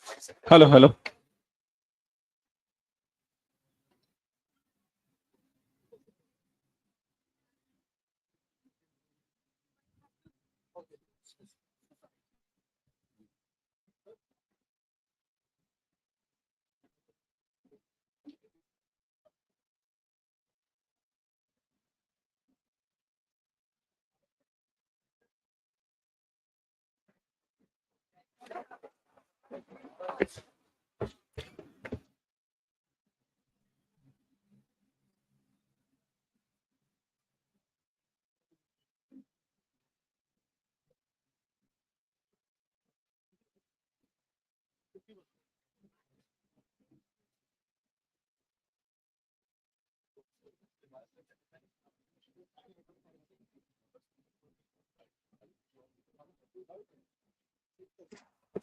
Hello hello.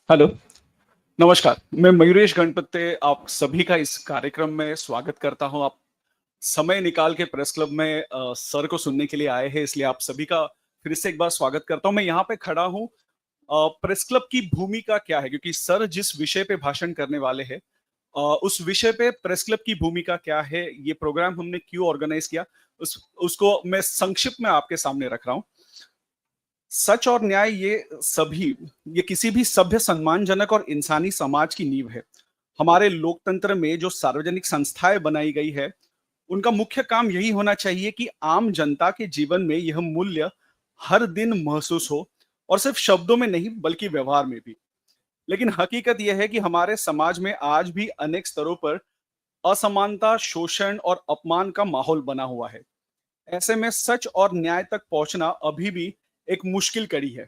Hello, नमस्कार। मैं मयूरेश गणपत्ते आप सभी का इस कार्यक्रम में स्वागत करता हूं। आप समय निकाल के प्रेस क्लब में सर को सुनने के लिए आए हैं, इसलिए आप सभी का फिर से एक बार स्वागत करता हूं। मैं यहाँ पे खड़ा हूं। प्रेस क्लब की भूमिका क्या है, क्योंकि सर जिस विषय पे भाषण करने वाले हैं उस विषय पे प्रेस क्लब की भूमिका क्या है, ये प्रोग्राम हमने क्यों ऑर्गेनाइज किया, उसको मैं संक्षिप्त में आपके सामने रख रहा हूँ। सच और न्याय ये किसी भी सभ्य, सम्मानजनक और इंसानी समाज की नींव है। हमारे लोकतंत्र में जो सार्वजनिक संस्थाएं बनाई गई है, उनका मुख्य काम यही होना चाहिए कि आम जनता के जीवन में यह मूल्य हर दिन महसूस हो, और सिर्फ शब्दों में नहीं बल्कि व्यवहार में भी। लेकिन हकीकत यह है कि हमारे समाज में आज भी अनेक स्तरों पर असमानता, शोषण और अपमान का माहौल बना हुआ है। ऐसे में सच और न्याय तक पहुंचना अभी भी एक मुश्किल कड़ी है।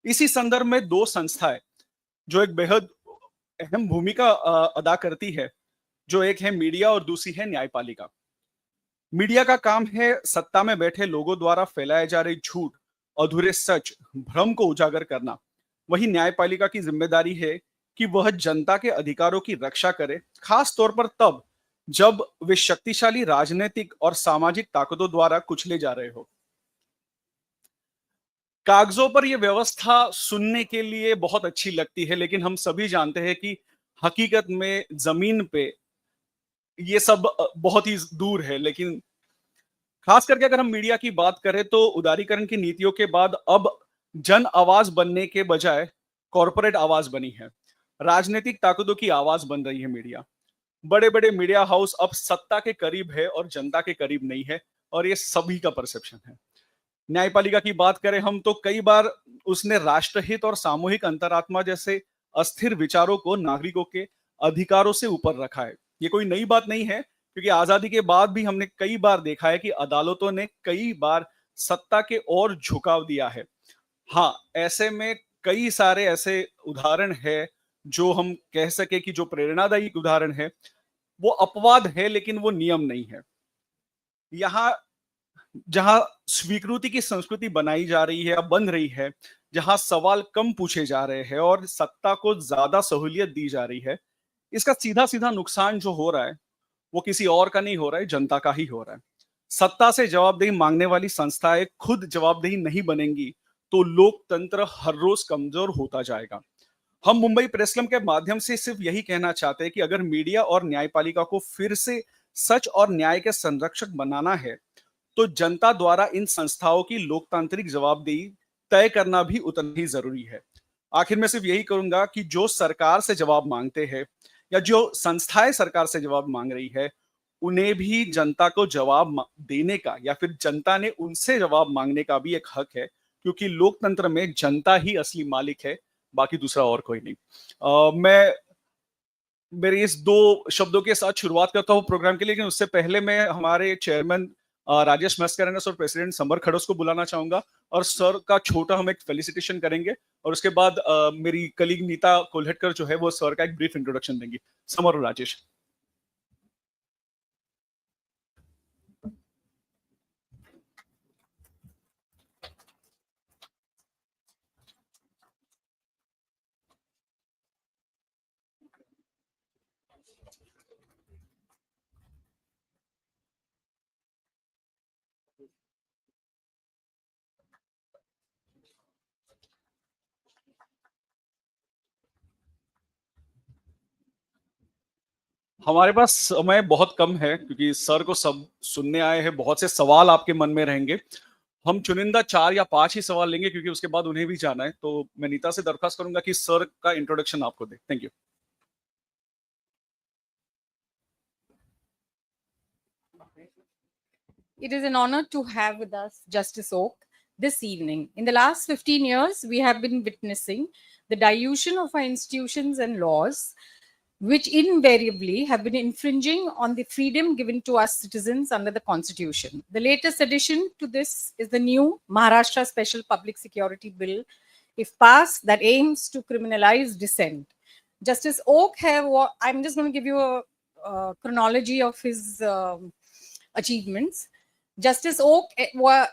इसी संदर्भ में दो संस्थाएं जो एक बेहद अहम भूमिका अदा करती है, जो एक है मीडिया और दूसरी है न्यायपालिका। मीडिया का काम है सत्ता में बैठे लोगों द्वारा फैलाए जा रहे झूठ, अधूरे सच, भ्रम को उजागर करना। वही न्यायपालिका की जिम्मेदारी है कि वह जनता के अधिकारों की रक्षा करे, खास तौर पर तब जब वे शक्तिशाली राजनीतिक और सामाजिक ताकतों द्वारा कुचले जा रहे हो। कागजों पर यह व्यवस्था सुनने के लिए बहुत अच्छी लगती है, लेकिन हम सभी जानते हैं कि हकीकत में जमीन पे ये सब बहुत ही दूर है। लेकिन खास करके अगर हम मीडिया की बात करें तो उदारीकरण की नीतियों के बाद अब जन आवाज बनने के बजाय कॉरपोरेट आवाज बनी है। राजनीतिक ताकतों की आवाज बन रही है मीडिया। बड़े बड़े मीडिया हाउस अब सत्ता के करीब है और जनता के करीब नहीं है, और ये सभी का परसेप्शन है। न्यायपालिका की बात करें हम तो कई बार उसने राष्ट्रहित और सामूहिक अंतरात्मा जैसे अस्थिर विचारों को नागरिकों के अधिकारों से ऊपर रखा है। ये कोई नई बात नहीं है, क्योंकि आजादी के बाद भी हमने कई बार देखा है कि अदालतों ने कई बार सत्ता के ओर झुकाव दिया है। हाँ, ऐसे में कई सारे ऐसे उदाहरण है जो हम कह सके कि जो प्रेरणादायी उदाहरण है, वो अपवाद है लेकिन वो नियम नहीं है। यहाँ जहां स्वीकृति की संस्कृति बनाई जा रही है या बन रही है, जहां सवाल कम पूछे जा रहे हैं और सत्ता को ज्यादा सहूलियत दी जा रही है, इसका सीधा सीधा नुकसान जो हो रहा है वो किसी और का नहीं हो रहा है, जनता का ही हो रहा है। सत्ता से जवाबदेही मांगने वाली संस्थाएं खुद जवाबदेही नहीं बनेंगी तो लोकतंत्र हर रोज कमजोर होता जाएगा। हम मुंबई प्रेस क्लब के माध्यम से सिर्फ यही कहना चाहते हैं कि अगर मीडिया और न्यायपालिका को फिर से सच और न्याय के संरक्षक बनाना है, तो जनता द्वारा इन संस्थाओं की लोकतांत्रिक जवाबदेही तय करना भी उतना ही जरूरी है। आखिर में सिर्फ यही करूंगा कि जो सरकार से जवाब मांगते हैं या जो संस्थाएं सरकार से जवाब मांग रही है, उन्हें भी जनता को देने का या फिर जनता ने उनसे जवाब मांगने का भी एक हक है, क्योंकि लोकतंत्र में जनता ही असली मालिक है, बाकी दूसरा और कोई नहीं। मैं मेरे इस दो शब्दों के साथ शुरुआत करता हूँ प्रोग्राम के लिए, लेकिन उससे पहले मैं हमारे चेयरमैन राजेश मस्करनस और प्रेसिडेंट समर खड़ोस को बुलाना चाहूंगा, और सर का छोटा हम एक फेलिसिटेशन करेंगे, और उसके बाद मेरी कलीग नीता कोल्हटकर जो है वो सर का एक ब्रीफ इंट्रोडक्शन देंगी। समर और राजेश। हमारे पास समय बहुत कम है क्योंकि सर को सब सुनने आए हैं, बहुत से सवाल आपके मन में रहेंगे। हम चुनिंदा 4 या 5 ही सवाल लेंगे क्योंकि उसके बाद उन्हें भी जाना है। तो मैं नीता से दरख्वास्त करूंगा कि सर का इंट्रोडक्शन आपको दे। Thank you. It is an honor to have with us Justice Oak this evening. In the last 15 years, we have been witnessing the dilution of our institutions and laws, which invariably have been infringing on the freedom given to us citizens under the Constitution. The latest addition to this is the new Maharashtra Special Public Security Bill, if passed, that aims to criminalize dissent. Justice Oak I'm just going to give you a chronology of his achievements. Justice Oak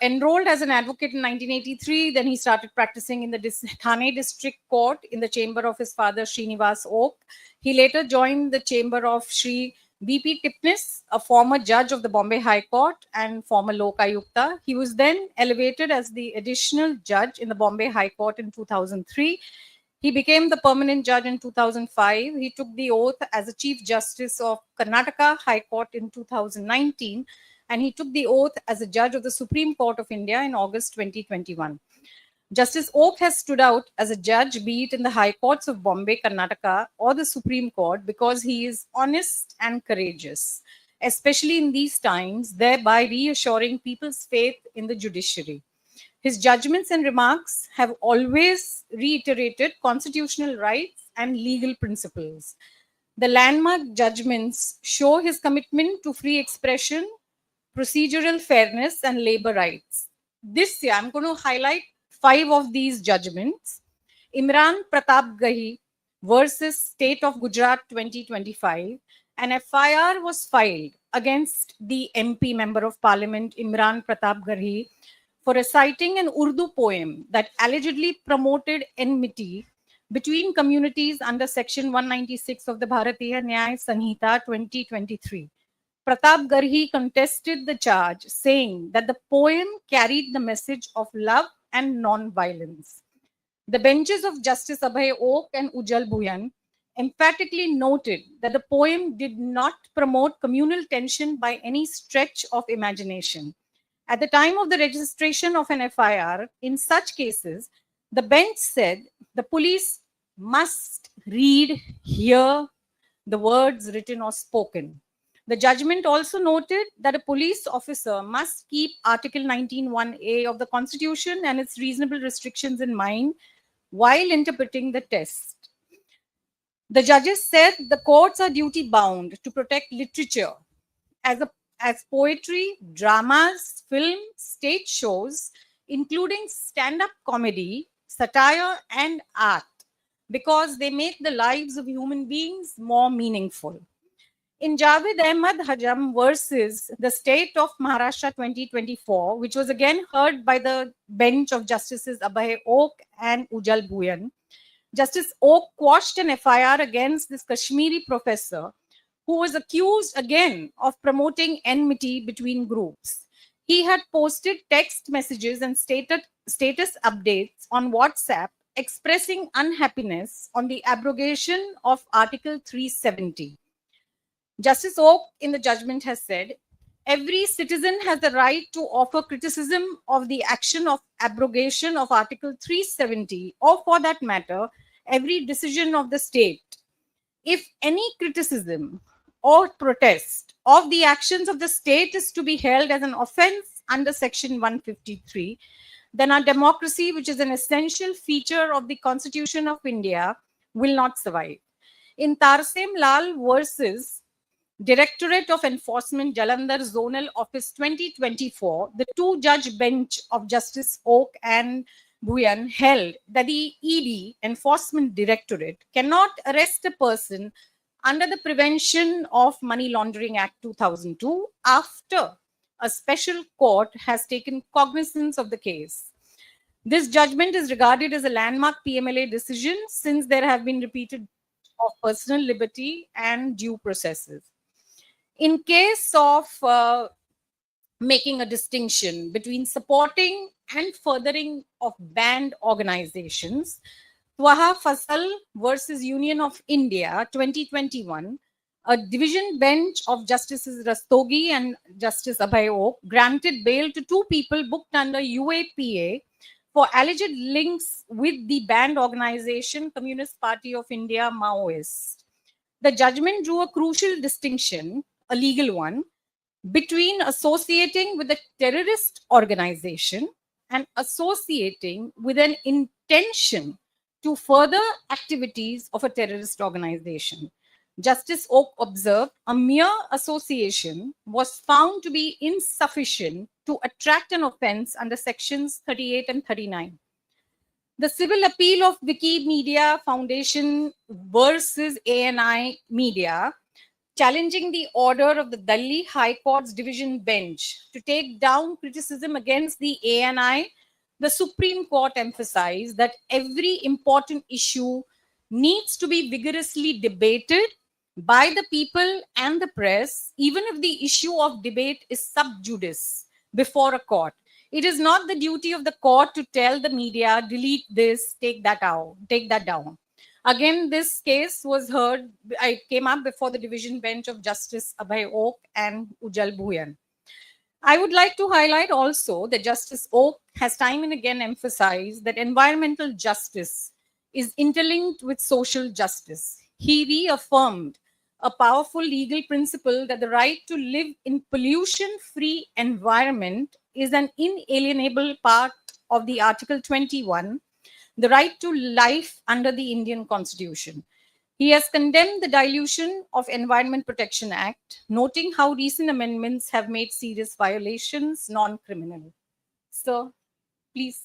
enrolled as an advocate in 1983. Then he started practicing in the Thane District Court in the chamber of his father, Srinivas Oak. He later joined the chamber of Sri B.P. Tipnis, a former judge of the Bombay High Court and former Lok Ayukta. He was then elevated as the additional judge in the Bombay High Court in 2003. He became the permanent judge in 2005. He took the oath as a Chief Justice of Karnataka High Court in 2019, and he took the oath as a judge of the Supreme Court of India in August 2021. Justice Oak has stood out as a judge, be it in the High Courts of Bombay, Karnataka, or the Supreme Court, because he is honest and courageous, especially in these times, thereby reassuring people's faith in the judiciary. His judgments and remarks have always reiterated constitutional rights and legal principles. The landmark judgments show his commitment to free expression, procedural fairness, and labor rights. This year, I'm going to highlight 5 of these judgments. Imran Pratap Gahi versus State of Gujarat 2025. An FIR was filed against the MP Member of Parliament Imran Pratap Gahi for reciting an Urdu poem that allegedly promoted enmity between communities under Section 196 of the Bharatiya Nyaya Sanhita 2023. Pratap Garhi contested the charge, saying that the poem carried the message of love and non-violence. The benches of Justice Abhay Oak and Ujjal Bhuyan emphatically noted that the poem did not promote communal tension by any stretch of imagination. At the time of the registration of an FIR, in such cases, the bench said the police must read, hear the words written or spoken. The judgment also noted that a police officer must keep Article 19(1)(a) of the Constitution and its reasonable restrictions in mind while interpreting the text. The judges said the courts are duty bound to protect literature as poetry, dramas, film, stage shows, including stand-up comedy, satire, and art, because they make the lives of human beings more meaningful. In Javed Ahmad Hajam versus the State of Maharashtra 2024, which was again heard by the bench of Justices Abhay Oak and Ujjal Bhuyan, Justice Oak quashed an FIR against this Kashmiri professor who was accused again of promoting enmity between groups. He had posted text messages and status updates on WhatsApp expressing unhappiness on the abrogation of Article 370. Justice Oak in the judgment has said, every citizen has the right to offer criticism of the action of abrogation of Article 370, or for that matter, every decision of the state. If any criticism or protest of the actions of the state is to be held as an offense under Section 153, then our democracy, which is an essential feature of the Constitution of India, will not survive. In Tarsem Lal versus Directorate of Enforcement, Jalandhar Zonal Office 2024, the 2-judge bench of Justice Oak and Bhuyan held that the ED, Enforcement Directorate, cannot arrest a person under the Prevention of Money Laundering Act 2002 after a special court has taken cognizance of the case. This judgment is regarded as a landmark PMLA decision since there have been repeated of personal liberty and due processes. In case of making a distinction between supporting and furthering of banned organizations, Twaha Fasal versus Union of India 2021, a division bench of Justices Rastogi and Justice Abhay Oak granted bail to two people booked under UAPA for alleged links with the banned organization Communist Party of India Maoist. The judgment drew a crucial distinction, a legal one, between associating with a terrorist organization and associating with an intention to further activities of a terrorist organization. Justice Oak observed a mere association was found to be insufficient to attract an offense under sections 38 and 39. The civil appeal of Wikimedia Foundation versus ANI Media, challenging the order of the Delhi High Court's division bench to take down criticism against the ANI, the Supreme Court emphasized that every important issue needs to be vigorously debated by the people and the press, even if the issue of debate is sub judice before a court. It is not the duty of the court to tell the media, delete this, take that out, take that down. Again, this case was heard, I came up before the division bench of Justice Abhay Oak and Ujjal Bhuyan. I would like to highlight also that Justice Oak has time and again emphasized that environmental justice is interlinked with social justice. He reaffirmed a powerful legal principle that the right to live in pollution-free environment is an inalienable part of the Article 21, the right to life under the Indian Constitution. He has condemned the dilution of Environment Protection Act, noting how recent amendments have made serious violations non-criminal. Sir, please.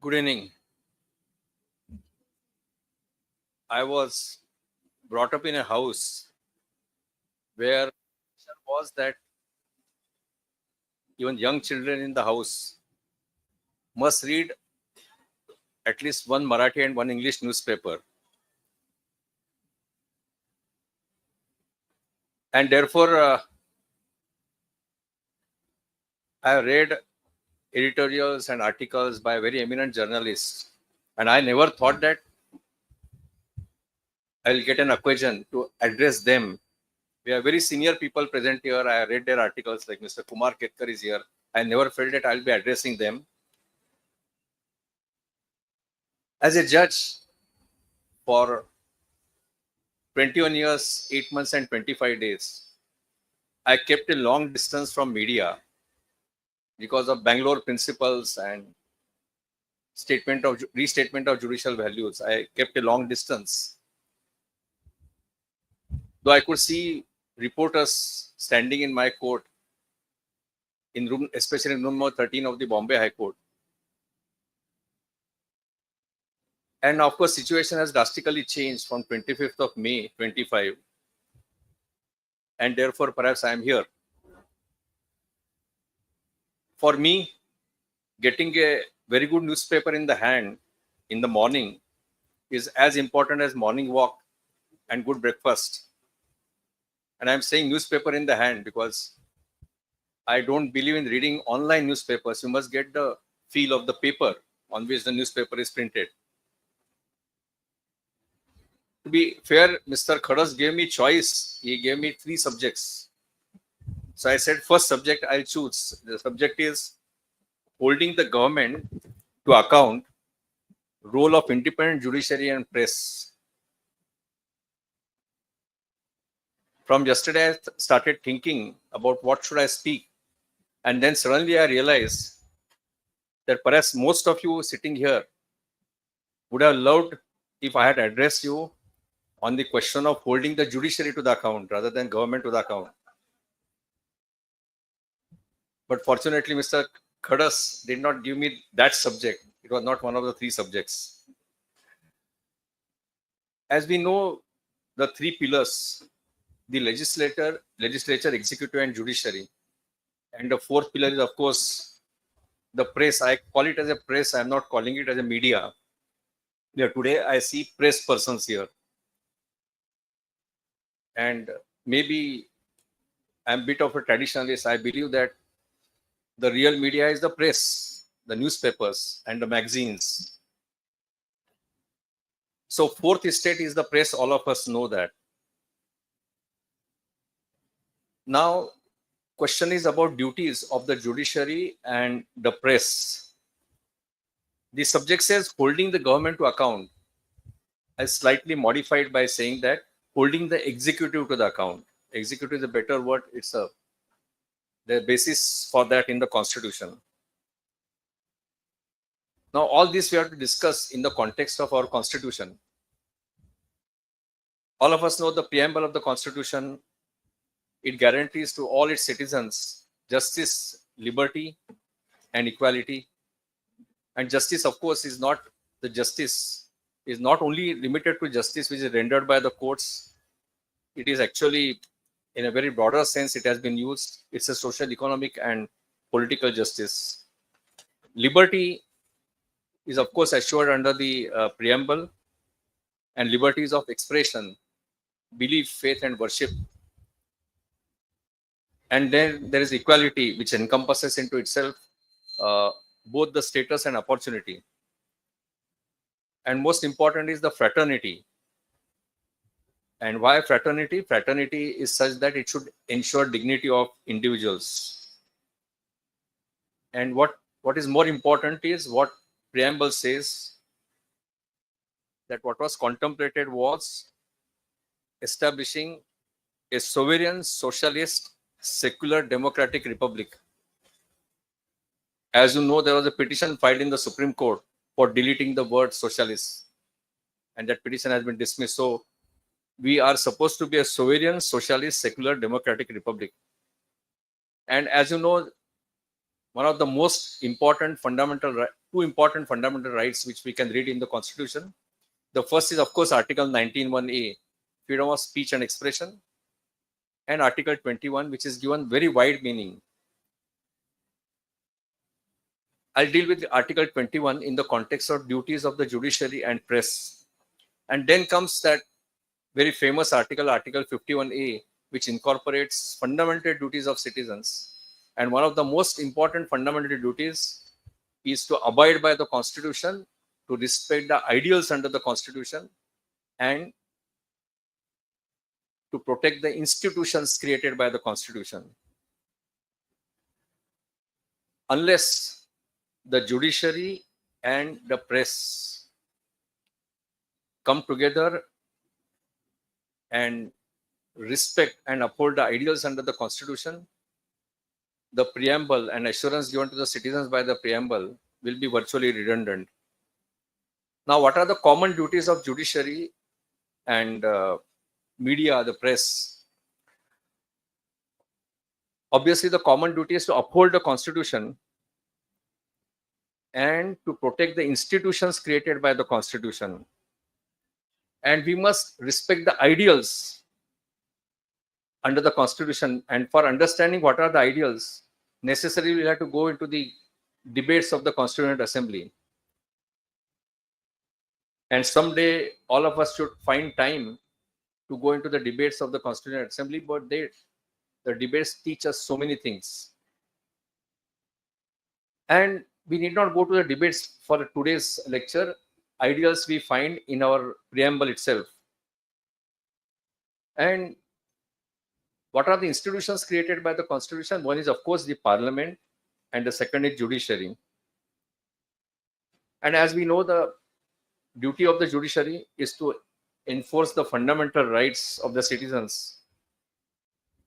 Good evening. I was brought up in a house where was that even young children in the house must read at least one Marathi and one English newspaper. And therefore, I read editorials and articles by very eminent journalists. And I never thought that I'll get an occasion to address them. We are very senior people present here. I read their articles, like Mr. Kumar Ketkar is here. I never felt that I'll be addressing them. As a judge for 21 years, 8 months and 25 days, I kept a long distance from media because of Bangalore principles and restatement of judicial values. I kept a long distance. Though I could see reporters standing in my court, in room, especially in room number 13 of the Bombay High Court. And of course, situation has drastically changed from 25th of May 25. And therefore, perhaps I am here. For me, getting a very good newspaper in the hand in the morning is as important as morning walk and good breakfast. And I'm saying newspaper in the hand because I don't believe in reading online newspapers. You must get the feel of the paper on which the newspaper is printed. To be fair, Mr. Khadas gave me choice. He gave me 3 subjects. So I said, first subject I'll choose. The subject is holding the government to account, role of independent judiciary and press. From yesterday, I started thinking about what should I speak. And then suddenly I realized that perhaps most of you sitting here would have loved if I had addressed you on the question of holding the judiciary to the account rather than government to the account. But fortunately, Mr. Khadas did not give me that subject. It was not one of the 3 subjects. As we know, the 3 pillars, the legislature, executive and judiciary. And the 4th pillar is, of course, the press. I call it as a press. I'm not calling it as a media. Yeah, today I see press persons here. And maybe I'm a bit of a traditionalist. I believe that The real media is the press, the newspapers, and the magazines. So fourth estate is the press. All of us know that. Now, question is about duties of the judiciary and the press. The subject says holding the government to account, is slightly modified by saying that holding the executive to the account. Executive is a better word. It's the basis for that in the constitution. Now, all this we have to discuss in the context of our constitution. All of us know the preamble of the constitution. It guarantees to all its citizens justice, liberty, and equality. And justice, of course, is not only limited to justice which is rendered by the courts. It is actually, in a very broader sense, it has been used. It's a social, economic, and political justice. Liberty is, of course, assured under the preamble, and liberties of expression, belief, faith, and worship. And then there is equality, which encompasses into itself both the status and opportunity. And most important is the fraternity. And why fraternity? Fraternity is such that it should ensure dignity of individuals. And what is more important is what preamble says, that what was contemplated was establishing a sovereign, socialist, secular, democratic republic. As you know, there was a petition filed in the Supreme Court for deleting the word socialist, and that petition has been dismissed. So we are supposed to be a sovereign, socialist, secular, democratic republic. And as you know, one of the most important two important fundamental rights which we can read in the Constitution. The first is, of course, Article 19(1)(a), freedom of speech and expression, and Article 21, which is given very wide meaning. I'll deal with Article 21 in the context of duties of the judiciary and press. And then comes that very famous article, Article 51(a), which incorporates fundamental duties of citizens. And one of the most important fundamental duties is to abide by the Constitution, to respect the ideals under the Constitution, and to protect the institutions created by the Constitution. Unless the judiciary and the press come together and respect and uphold the ideals under the Constitution, the preamble and assurance given to the citizens by the preamble will be virtually redundant. Now, what are the common duties of judiciary and media, the press? Obviously, the common duty is to uphold the Constitution and to protect the institutions created by the Constitution. And we must respect the ideals under the Constitution. And for understanding what are the ideals, necessarily we have to go into the debates of the Constituent Assembly. And someday all of us should find time to go into the debates of the Constituent Assembly, but the debates teach us so many things. And we need not go to the debates for today's lecture. Ideals we find in our preamble itself. And what are the institutions created by the Constitution? One is, of course, the Parliament, and the second is judiciary. And as we know, the duty of the judiciary is to enforce the fundamental rights of the citizens.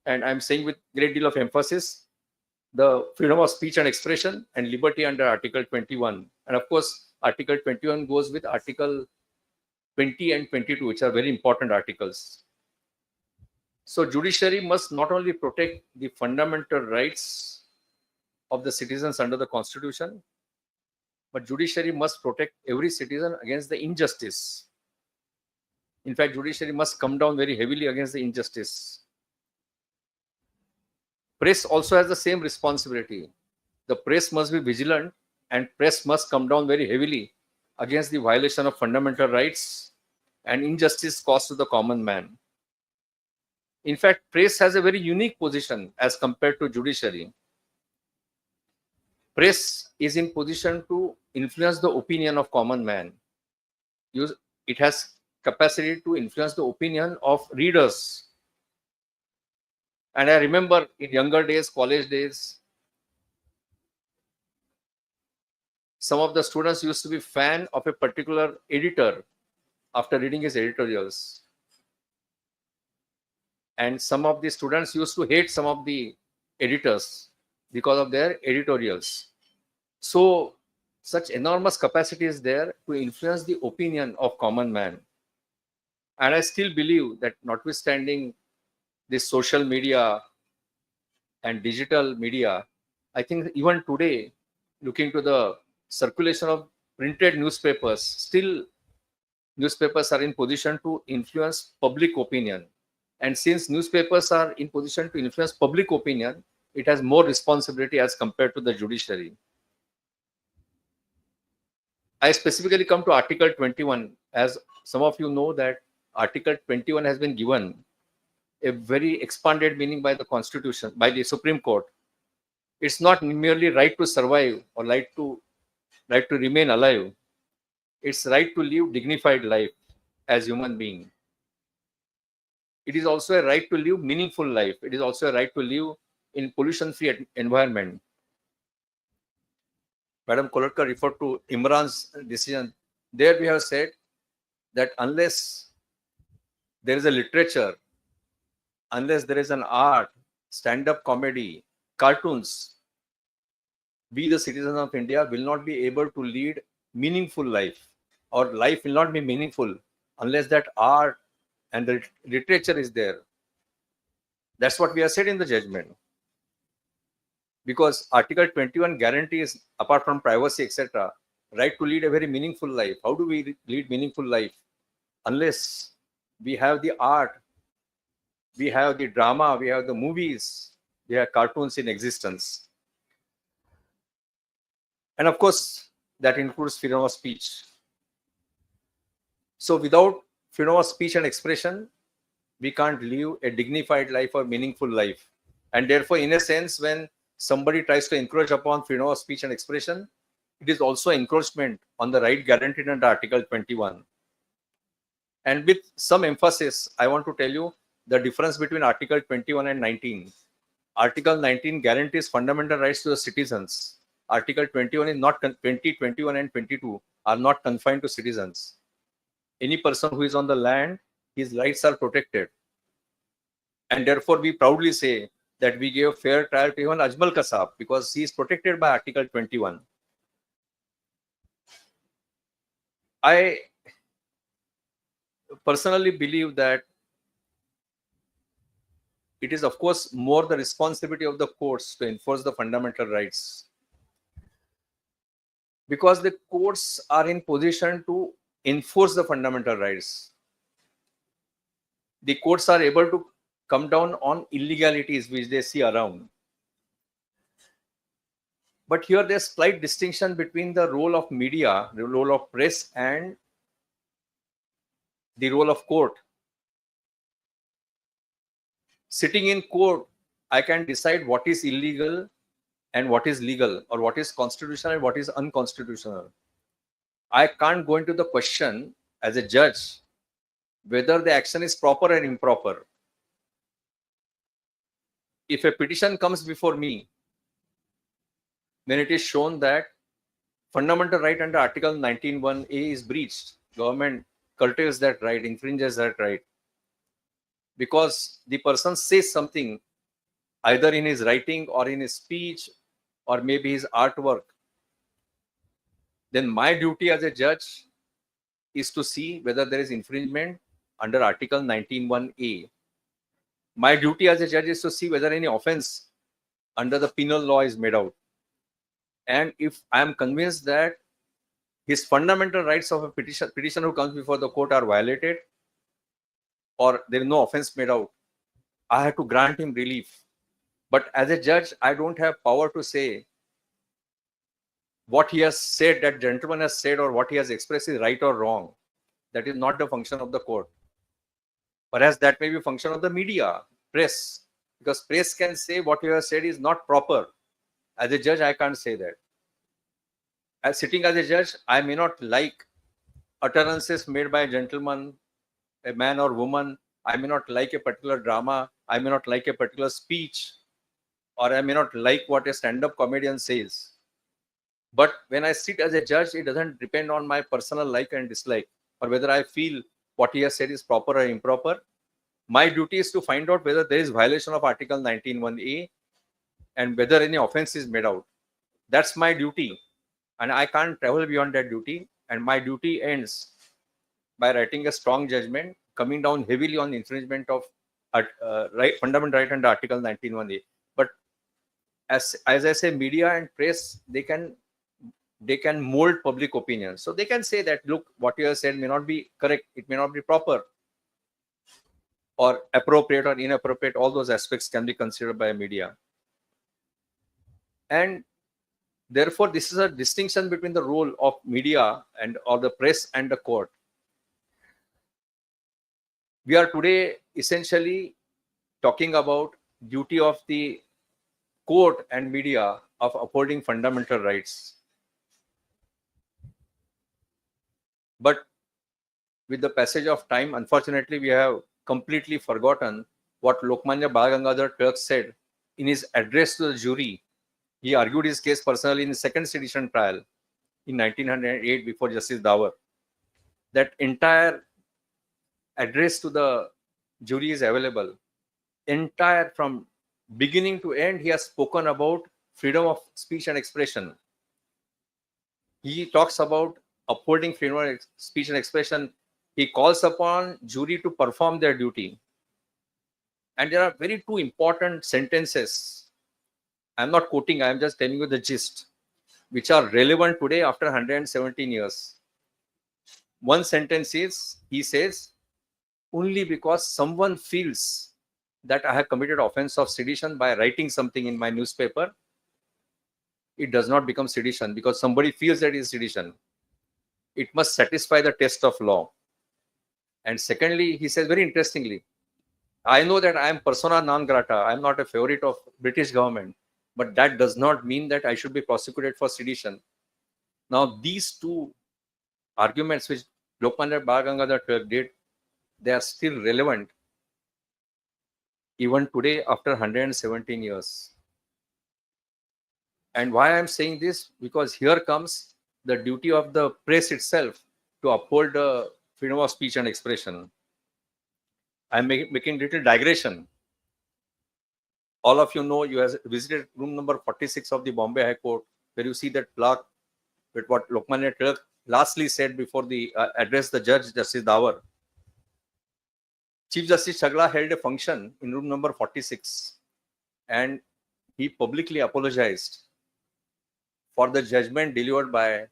And I'm saying with great deal of emphasis, the freedom of speech and expression and liberty under Article 21. And of course, Article 21 goes with Article 20 and 22, which are very important articles. So judiciary must not only protect the fundamental rights of the citizens under the Constitution, but judiciary must protect every citizen against the injustice. In fact, judiciary must come down very heavily against the injustice. Press also has the same responsibility. The press must be vigilant, and press must come down very heavily against the violation of fundamental rights and injustice caused to the common man. In fact, press has a very unique position as compared to judiciary. press is in position to influence the opinion of common man. It has capacity to influence the opinion of readers. And I remember in younger days, college days, some of the students used to be fan of a particular editor after reading his editorials. And some of the students used to hate some of the editors because of their editorials. So such enormous capacity is there to influence the opinion of common man. And I still believe that notwithstanding this social media and digital media, I think even today, looking to the circulation of printed newspapers, still newspapers are in position to influence public opinion. And since newspapers are in position to influence public opinion, it has more responsibility as compared to the judiciary. I specifically come to Article 21. As some of you know that Article 21 has been given a very expanded meaning by the Constitution, by the Supreme Court. It's not merely right to survive or right to remain alive. It's right to live dignified life as human being. It is also a right to live meaningful life. It is also a right to live in pollution-free environment. Madam Kolhatkar referred to Imran's decision. There we have said that unless there is a literature, unless there is an art, stand-up comedy, cartoons, we the citizens of India will not be able to lead meaningful life, or life will not be meaningful unless that art and the literature is there. That's what we have said in the judgment. Because Article 21 guarantees, apart from privacy, etc., right to lead a very meaningful life. How do we lead meaningful life? Unless we have the art, we have the drama, we have the movies, we have cartoons in existence. And of course, that includes freedom of speech. So without freedom of speech and expression, we can't live a dignified life or meaningful life. And therefore, in a sense, when somebody tries to encroach upon freedom of speech and expression, it is also encroachment on the right guaranteed under Article 21. And with some emphasis, I want to tell you the difference between Article 21 and 19. Article 19 guarantees fundamental rights to the citizens. Article 21 is not 20, 21 and 22 are not confined to citizens. Any person who is on the land, his rights are protected. And therefore, we proudly say that we gave fair trial to even Ajmal Kasab because he is protected by Article 21. I personally believe that it is, of course, more the responsibility of the courts to enforce the fundamental rights. Because the courts are in position to enforce the fundamental rights. The courts are able to come down on illegalities which they see around. But here there's slight distinction between the role of media, the role of press, and the role of court. Sitting in court, I can decide what is illegal and what is legal, or what is constitutional and what is unconstitutional. I can't go into the question as a judge whether the action is proper and improper. If a petition comes before me, when it is shown that fundamental right under Article 19(1)(a) is breached, government curtails that right, infringes that right, because the person says something either in his writing or in his speech or maybe his artwork, then my duty as a judge is to see whether there is infringement under Article 19(1)(a). My duty as a judge is to see whether any offense under the penal law is made out. And if I am convinced that his fundamental rights of a petitioner who comes before the court are violated, or there is no offense made out, I have to grant him relief. But as a judge, I don't have power to say what he has said, that gentleman has said, or what he has expressed is right or wrong. That is not the function of the court. Perhaps that may be a function of the media, press, because press can say what you have said is not proper. As a judge, I can't say that. as sitting as a judge, I may not like utterances made by a gentleman, a man or woman. I may not like a particular drama. I may not like a particular speech, or I may not like what a stand-up comedian says. But when I sit as a judge, it doesn't depend on my personal like and dislike, or whether I feel what he has said is proper or improper. My duty is to find out whether there is violation of Article 19(1)(a) and whether any offense is made out. That's my duty, and I can't travel beyond that duty. And my duty ends by writing a strong judgment, coming down heavily on infringement of fundamental right under Article 19(1)(a). But as I say, media and press, they can mold public opinion. So they can say that, look, what you have said may not be correct, it may not be proper, or appropriate or inappropriate. All those aspects can be considered by media. And therefore, this is a distinction between the role of media or the press and the court. We are today essentially talking about duty of the court and media of upholding fundamental rights. But with the passage of time, unfortunately, we have completely forgotten what Lokmanya Balagangadhar Tilak said in his address to the jury. He argued his case personally in the second sedition trial in 1908 before Justice Dawar. That entire address to the jury is available. Entire, from beginning to end, he has spoken about freedom of speech and expression. He talks about upholding freedom of speech and expression. He calls upon jury to perform their duty. And there are very two important sentences. I'm not quoting, I'm just telling you the gist, which are relevant today after 117 years. One sentence is, he says, only because someone feels that I have committed offense of sedition by writing something in my newspaper, it does not become sedition because somebody feels that it is sedition. It must satisfy the test of law. And secondly, he says very interestingly, I know that I am persona non grata. I am not a favorite of British government, but that does not mean that I should be prosecuted for sedition. Now, these two arguments which Lokmanya Balagangadhar Tilak did, they are still relevant even today after 117 years. And why I'm saying this? Because here comes the duty of the press itself to uphold the freedom of speech and expression. I'm making little digression. All of you know, you have visited room number 46 of the Bombay High Court, where you see that plaque with what Lokmanya Tilak lastly said before the address the judge, Justice Dawar. Chief Justice Chagla held a function in room number 46, and he publicly apologized for the judgment delivered by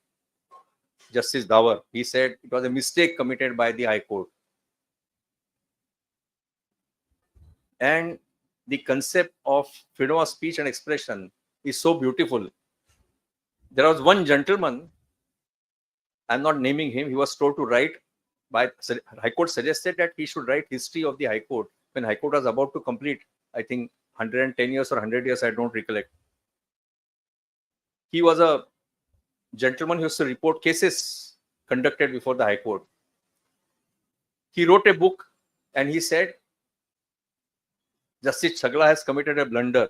Justice Dawar. He said it was a mistake committed by the High Court. And the concept of freedom of speech and expression is so beautiful. There was one gentleman, I'm not naming him, he was told to write, by High Court suggested that he should write history of the High Court when High Court was about to complete, I think, 110 years or 100 years, I don't recollect. He was a gentleman who used to report cases conducted before the High Court. He wrote a book and he said, Justice Chagla has committed a blunder.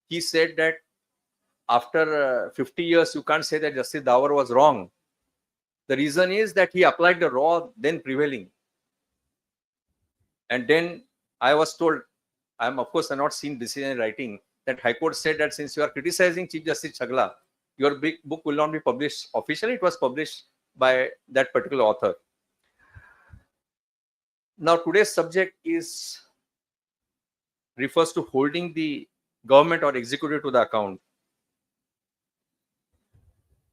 He said that after 50 years, you can't say that Justice Dawar was wrong. The reason is that he applied the law then prevailing. And then I was told, of course, I've not seen decision in writing, that High Court said that since you are criticizing Chief Justice Chagla, your big book will not be published officially. It was published by that particular author. Now, today's subject refers to holding the government or executive to the account.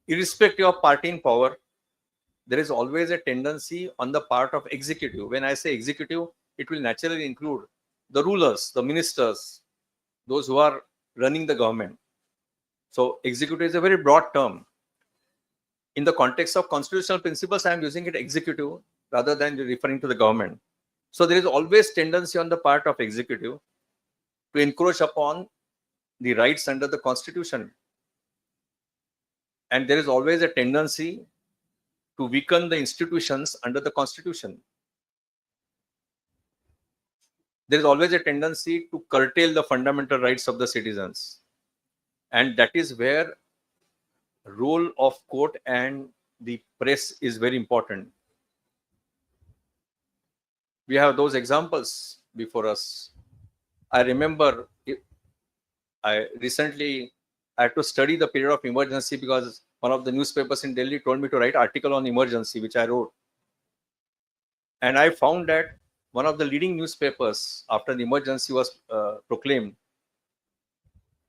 Irrespective of party in power, there is always a tendency on the part of executive. When I say executive, it will naturally include the rulers, the ministers, those who are running the government. So executive is a very broad term. In the context of constitutional principles, I am using it executive rather than referring to the government. So there is always tendency on the part of executive to encroach upon the rights under the Constitution. And there is always a tendency to weaken the institutions under the constitution. There is always a tendency to curtail the fundamental rights of the citizens. And that is where role of court and the press is very important. We have those examples before us. I remember I recently had to study the period of emergency because one of the newspapers in Delhi told me to write article on emergency, which I wrote. And I found that one of the leading newspapers, after the emergency was proclaimed,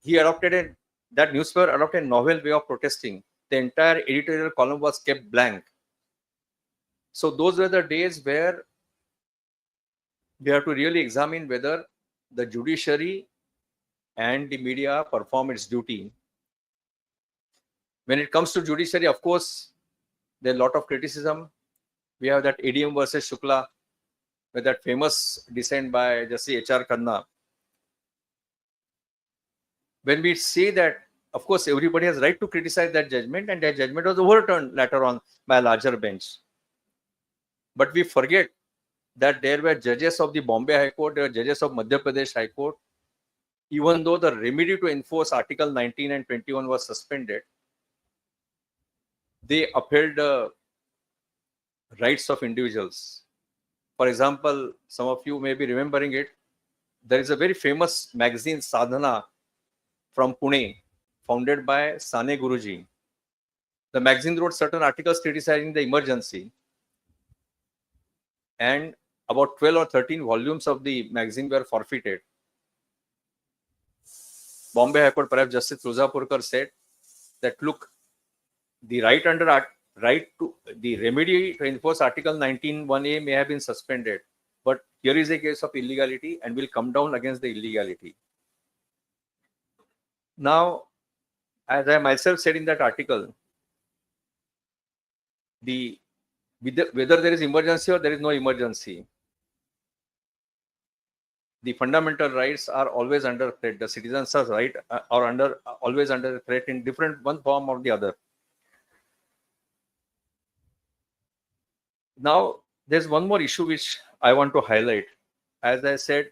that newspaper adopted a novel way of protesting. The entire editorial column was kept blank. So those were the days where we have to really examine whether the judiciary and the media perform its duty. When it comes to judiciary, of course, there are a lot of criticism. We have that ADM versus Shukla, with that famous dissent by Justice H.R. Khanna. When we say that, of course, everybody has right to criticize that judgment, and that judgment was overturned later on by a larger bench. But we forget that there were judges of the Bombay High Court, there were judges of Madhya Pradesh High Court. Even though the remedy to enforce Article 19 and 21 was suspended, they upheld the rights of individuals. For example, some of you may be remembering it. There is a very famous magazine, Sadhana, from Pune, founded by Sane Guruji. The magazine wrote certain articles criticizing the emergency. And about 12 or 13 volumes of the magazine were forfeited. Bombay High Court, perhaps Justice Tulsapurkar said that, look, the the remedy to enforce Article 19(1)(a) may have been suspended, but here is a case of illegality and will come down against the illegality. Now, as I myself said in that article, whether there is emergency or there is no emergency, the fundamental rights are always under threat. The citizens' rights are always under threat in one form or the other. Now, there's one more issue which I want to highlight. As I said,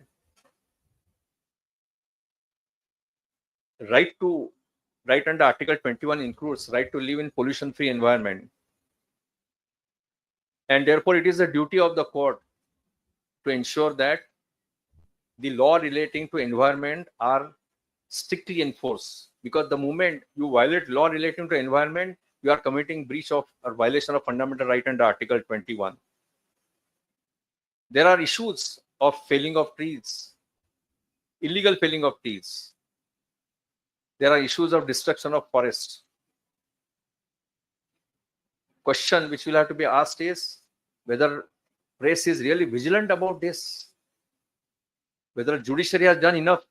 right under Article 21 includes right to live in pollution-free environment. And therefore, it is the duty of the court to ensure that the law relating to environment are strictly enforced. Because the moment you violate law relating to environment, you are committing breach of or violation of fundamental right under Article 21. There are issues of felling of trees, illegal felling of trees. There are issues of destruction of forests. Question which will have to be asked is whether press is really vigilant about this, whether judiciary has done enough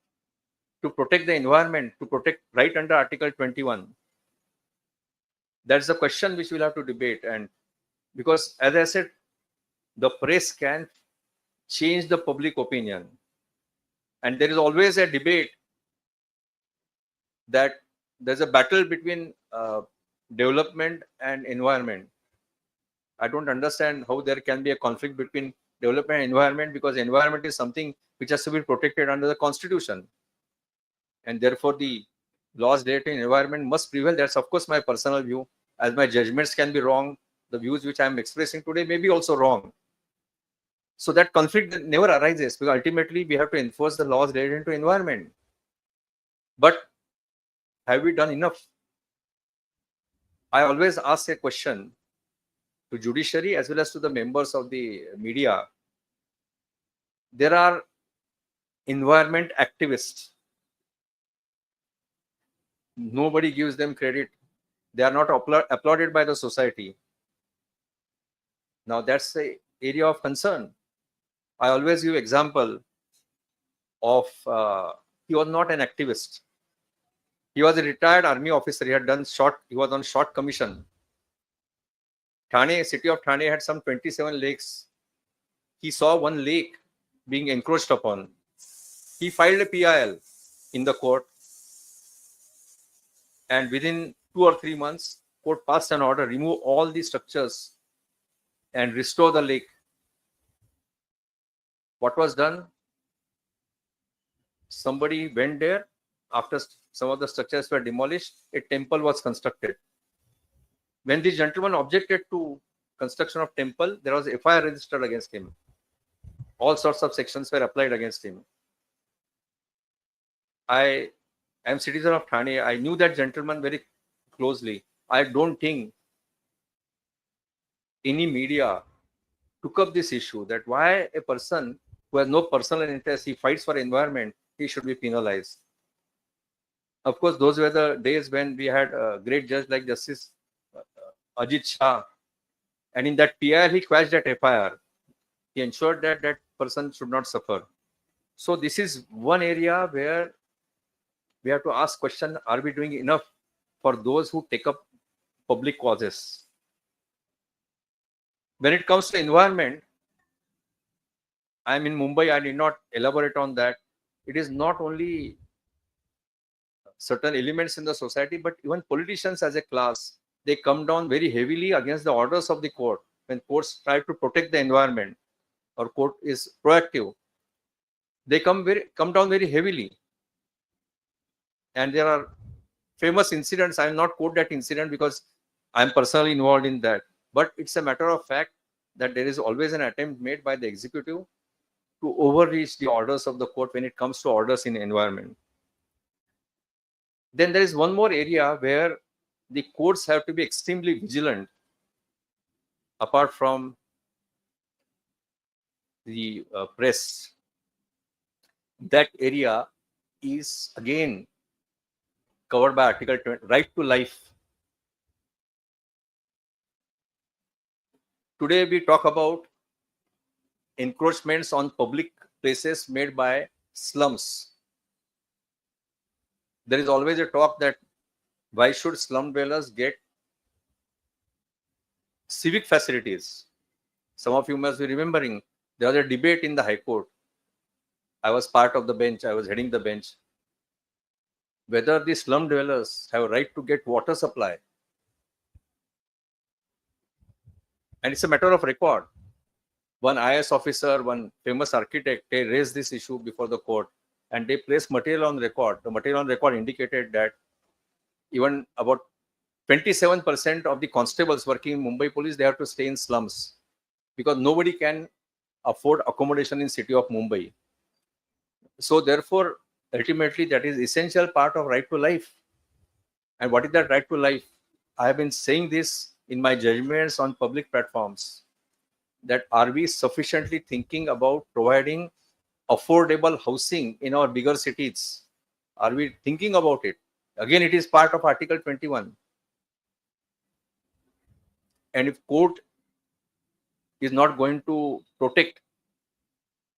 to protect the environment, to protect right under Article 21. That's the question which we'll have to debate. And because, as I said, the press can change the public opinion. And there is always a debate that there's a battle between development and environment. I don't understand how there can be a conflict between development and environment, because environment is something which has to be protected under the Constitution. And therefore, the laws related to environment must prevail. That's, of course, my personal view. As my judgments can be wrong, the views which I am expressing today may be also wrong. So that conflict never arises, because ultimately we have to enforce the laws related to environment. But have we done enough? I always ask a question to judiciary as well as to the members of the media. There are environment activists. Nobody gives them credit. They are not applauded by the society. Now that's the area of concern. I always give example of, he was not an activist. He was a retired army officer. He was on short commission. Thane, city of Thane had some 27 lakes. He saw one lake being encroached upon. He filed a PIL in the court. And within 2 or 3 months, court passed an order, remove all the structures and restore the lake. What was done? Somebody went there. After some of the structures were demolished, a temple was constructed. When the gentleman objected to construction of temple, there was FIR registered against him. All sorts of sections were applied against him. I am citizen of Thane. I knew that gentleman very closely. I don't think any media took up this issue, that why a person who has no personal interest, he fights for environment, he should be penalized. Of course, those were the days when we had a great judge like Justice Ajit Shah, and in that PIR he quashed that FIR. He ensured that that person should not suffer. So this is one area where we have to ask question: are we doing enough for those who take up public causes? When it comes to environment, I am in Mumbai. I did not elaborate on that. It is not only certain elements in the society, but even politicians as a class, they come down very heavily against the orders of the court. When courts try to protect the environment or court is proactive, they come down very heavily. And there are famous incidents. I will not quote that incident because I am personally involved in that. But it's a matter of fact that there is always an attempt made by the executive to overreach the orders of the court when it comes to orders in environment. Then there is one more area where the courts have to be extremely vigilant, apart from the press. That area is again covered by Article 20, right to life. Today we talk about encroachments on public places made by slums. There is always a talk that why should slum dwellers get civic facilities? Some of you must be remembering there was a debate in the High Court. I was part of the bench. I was heading the bench. Whether the slum dwellers have a right to get water supply. And it's a matter of record. One IAS officer, one famous architect, they raised this issue before the court and they placed material on record. The material on record indicated that even about 27% of the constables working in Mumbai police, they have to stay in slums because nobody can afford accommodation in city of Mumbai. So therefore, ultimately, that is essential part of right to life. And what is that right to life? I have been saying this in my judgments on public platforms, that are we sufficiently thinking about providing affordable housing in our bigger cities? Are we thinking about it? Again, it is part of Article 21. And if court is not going to protect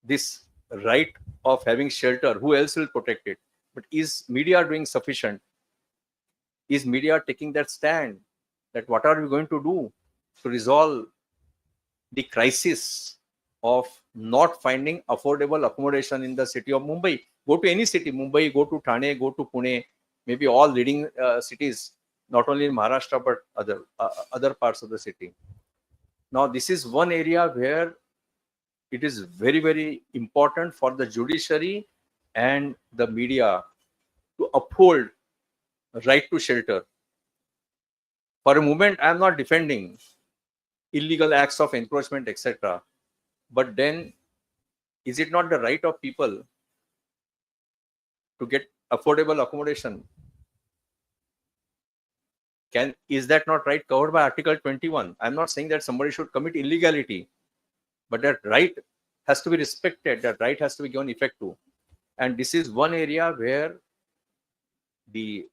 this right of having shelter, who else will protect it? But is media doing sufficient? Is media taking that stand that what are we going to do to resolve the crisis of not finding affordable accommodation in the city of Mumbai? Go to any city, Mumbai, go to Thane, go to Pune, maybe all leading cities, not only in Maharashtra, but other parts of the city. Now, this is one area where it is very, very important for the judiciary and the media to uphold right to shelter. For a moment, I am not defending illegal acts of encroachment, etc. But then, is it not the right of people to get affordable accommodation? Is that not right covered by Article 21? I'm not saying that somebody should commit illegality, but that right has to be respected. That right has to be given effect to. And this is one area where the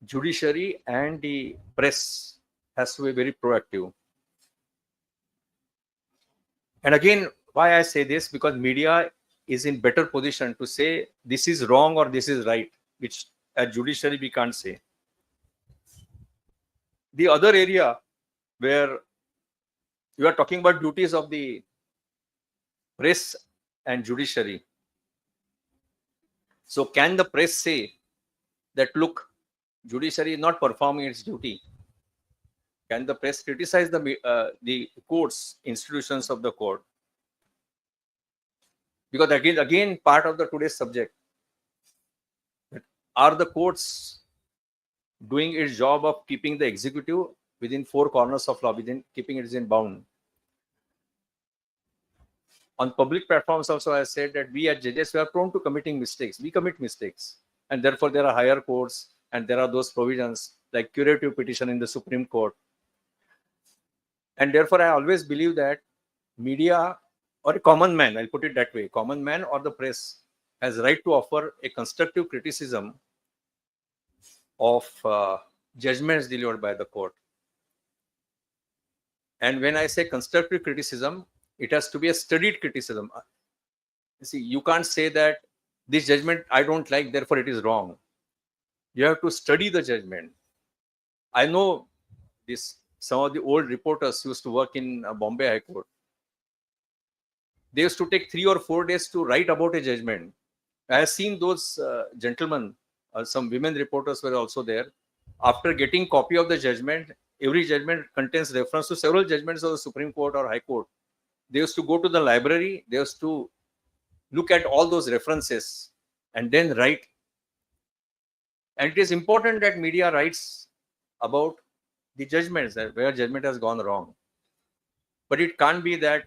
judiciary and the press has to be very proactive. And again, why I say this, because media is in better position to say this is wrong or this is right, which at judiciary we can't say. The other area where you are talking about duties of the press and judiciary. So can the press say that, look, judiciary is not performing its duty? Can the press criticize the courts, institutions of the court? Because again, part of the today's subject, are the courts doing its job of keeping the executive within four corners of law, within keeping it in bound? On public platforms also, I said that we as judges, we are prone to committing mistakes. We commit mistakes. And therefore, there are higher courts and there are those provisions like curative petition in the Supreme Court. And therefore, I always believe that media or a common man, I'll put it that way, common man or the press has right to offer a constructive criticism of judgments delivered by the court. And when I say constructive criticism, it has to be a studied criticism. You see, you can't say that this judgment I don't like, therefore it is wrong. You have to study the judgment. I know this. Some of the old reporters used to work in Bombay High Court. They used to take 3 or 4 days to write about a judgment. I have seen those gentlemen, some women reporters were also there. After getting copy of the judgment, every judgment contains reference to several judgments of the Supreme Court or High Court. They used to go to the library. They used to look at all those references and then write. And it is important that media writes about the judgments, where judgment has gone wrong. But it can't be that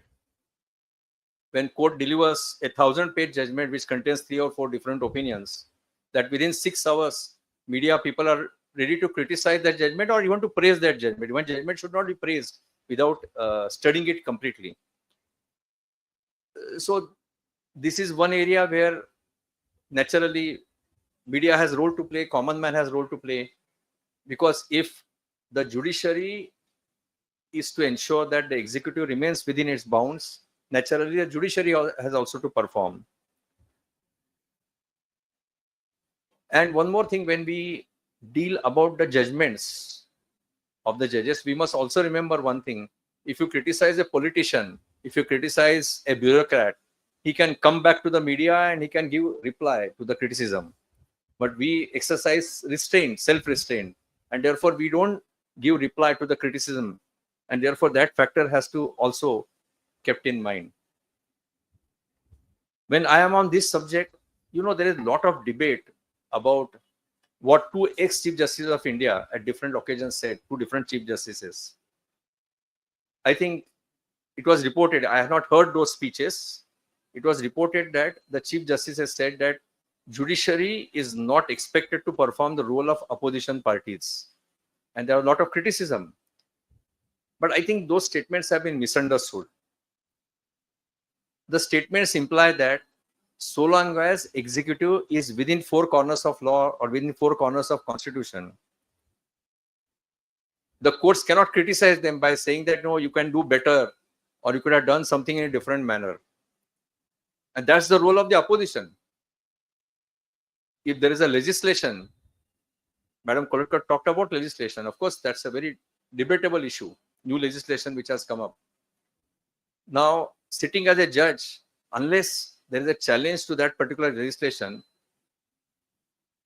when court delivers a 1,000-page judgment which contains 3 or 4 different opinions, that within 6 hours, media people are ready to criticize that judgment or even to praise that judgment. One judgment should not be praised without studying it completely. So this is one area where naturally media has a role to play, common man has a role to play, because if the judiciary is to ensure that the executive remains within its bounds, naturally the judiciary has also to perform. And one more thing, when we deal about the judgments of the judges, we must also remember one thing. If you criticize a politician, if you criticize a bureaucrat, he can come back to the media and he can give reply to the criticism. But we exercise restraint, self-restraint, and therefore we don't give reply to the criticism. And therefore that factor has to also kept in mind. When I am on this subject, you know, there is a lot of debate about what 2 ex-Chief Justices of India at different occasions said, 2 different Chief Justices. I think it was reported, I have not heard those speeches. It was reported that the Chief Justices said that judiciary is not expected to perform the role of opposition parties. And there are a lot of criticism. But I think those statements have been misunderstood. The statements imply that so long as executive is within 4 corners of law or within 4 corners of constitution, the courts cannot criticize them by saying that, no, you can do better or you could have done something in a different manner. And that's the role of the opposition. If there is a legislation, Madam Kolkar talked about legislation. Of course, that's a very debatable issue, new legislation which has come up. Now, sitting as a judge, unless there is a challenge to that particular legislation,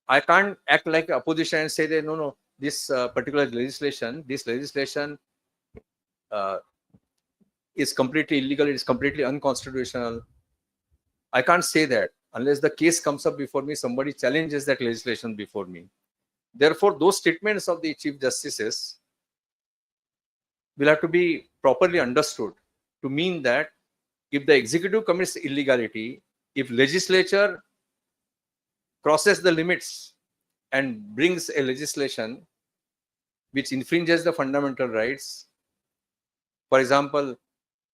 I can't act like opposition and say that, no, this particular legislation, is completely illegal, it is completely unconstitutional. I can't say that unless the case comes up before me, somebody challenges that legislation before me. Therefore, those statements of the Chief Justices will have to be properly understood to mean that if the executive commits illegality, if legislature crosses the limits and brings a legislation which infringes the fundamental rights, for example,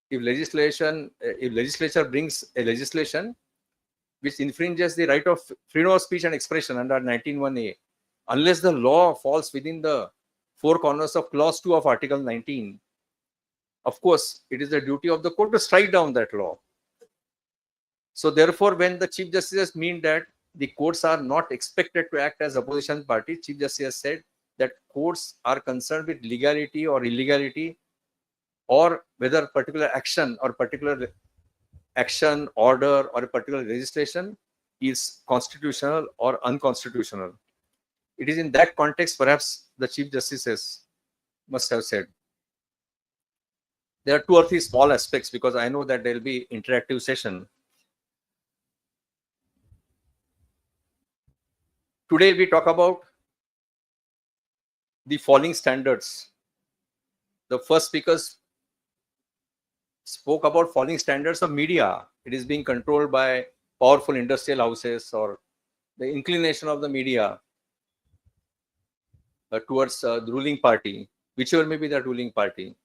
if legislature brings a legislation which infringes the right of freedom of speech and expression under 19(1)(a), unless the law falls within the 4 corners of clause 2 of Article 19, of course, it is the duty of the court to strike down that law. So therefore, when the Chief Justices mean that the courts are not expected to act as opposition party, Chief Justice has said that courts are concerned with legality or illegality, or whether particular action or particular action, order, or a particular legislation is constitutional or unconstitutional. It is in that context, perhaps, the Chief Justices must have said. There are 2 or 3 small aspects because I know that there will be interactive session. Today we talk about the falling standards. The first speakers spoke about falling standards of media. It is being controlled by powerful industrial houses, or the inclination of the media towards the ruling party, whichever may be the ruling party.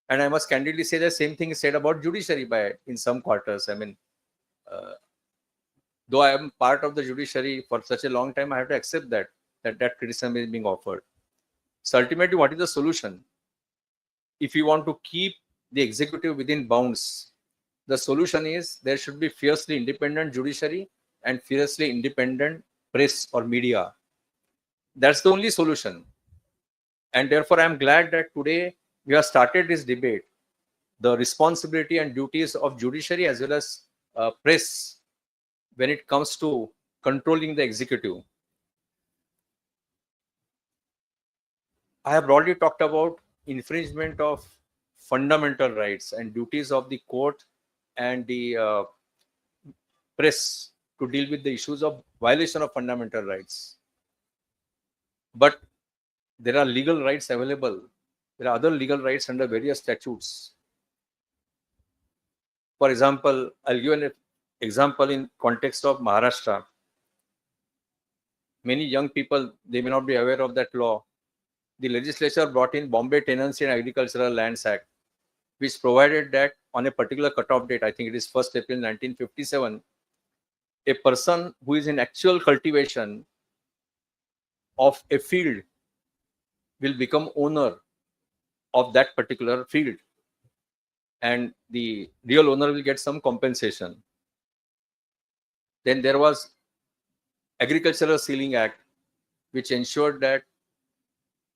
And I must candidly say the same thing is said about judiciary by in some quarters. I mean, though I am part of the judiciary for such a long time, I have to accept that criticism is being offered. So ultimately, what is the solution? If you want to keep the executive within bounds, the solution is there should be fiercely independent judiciary and fiercely independent press or media. That's the only solution. And therefore, I'm glad that today we have started this debate. The responsibility and duties of judiciary as well as press when it comes to controlling the executive. I have already talked about infringement of fundamental rights and duties of the court and the press to deal with the issues of violation of fundamental rights. But there are legal rights available. There are other legal rights under various statutes. For example, I'll give an example in context of Maharashtra. Many young people, they may not be aware of that law. The legislature brought in Bombay Tenancy and Agricultural Lands Act, which provided that on a particular cutoff date, I think it is 1st April 1957, a person who is in actual cultivation of a field will become owner of that particular field, and the real owner will get some compensation. Then there was Agricultural Ceiling Act, which ensured that,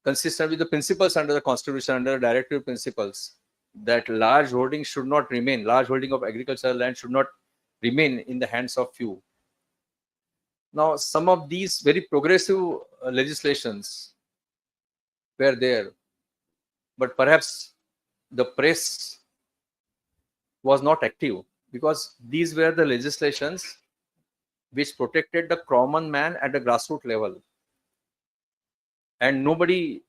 consistent with the principles under the Constitution, under the directive principles, that large holding should not remain, large holding of agricultural land should not remain in the hands of few. Now, some of these very progressive legislations were there, but perhaps the press was not active because these were the legislations which protected the common man at the grassroots level. And nobody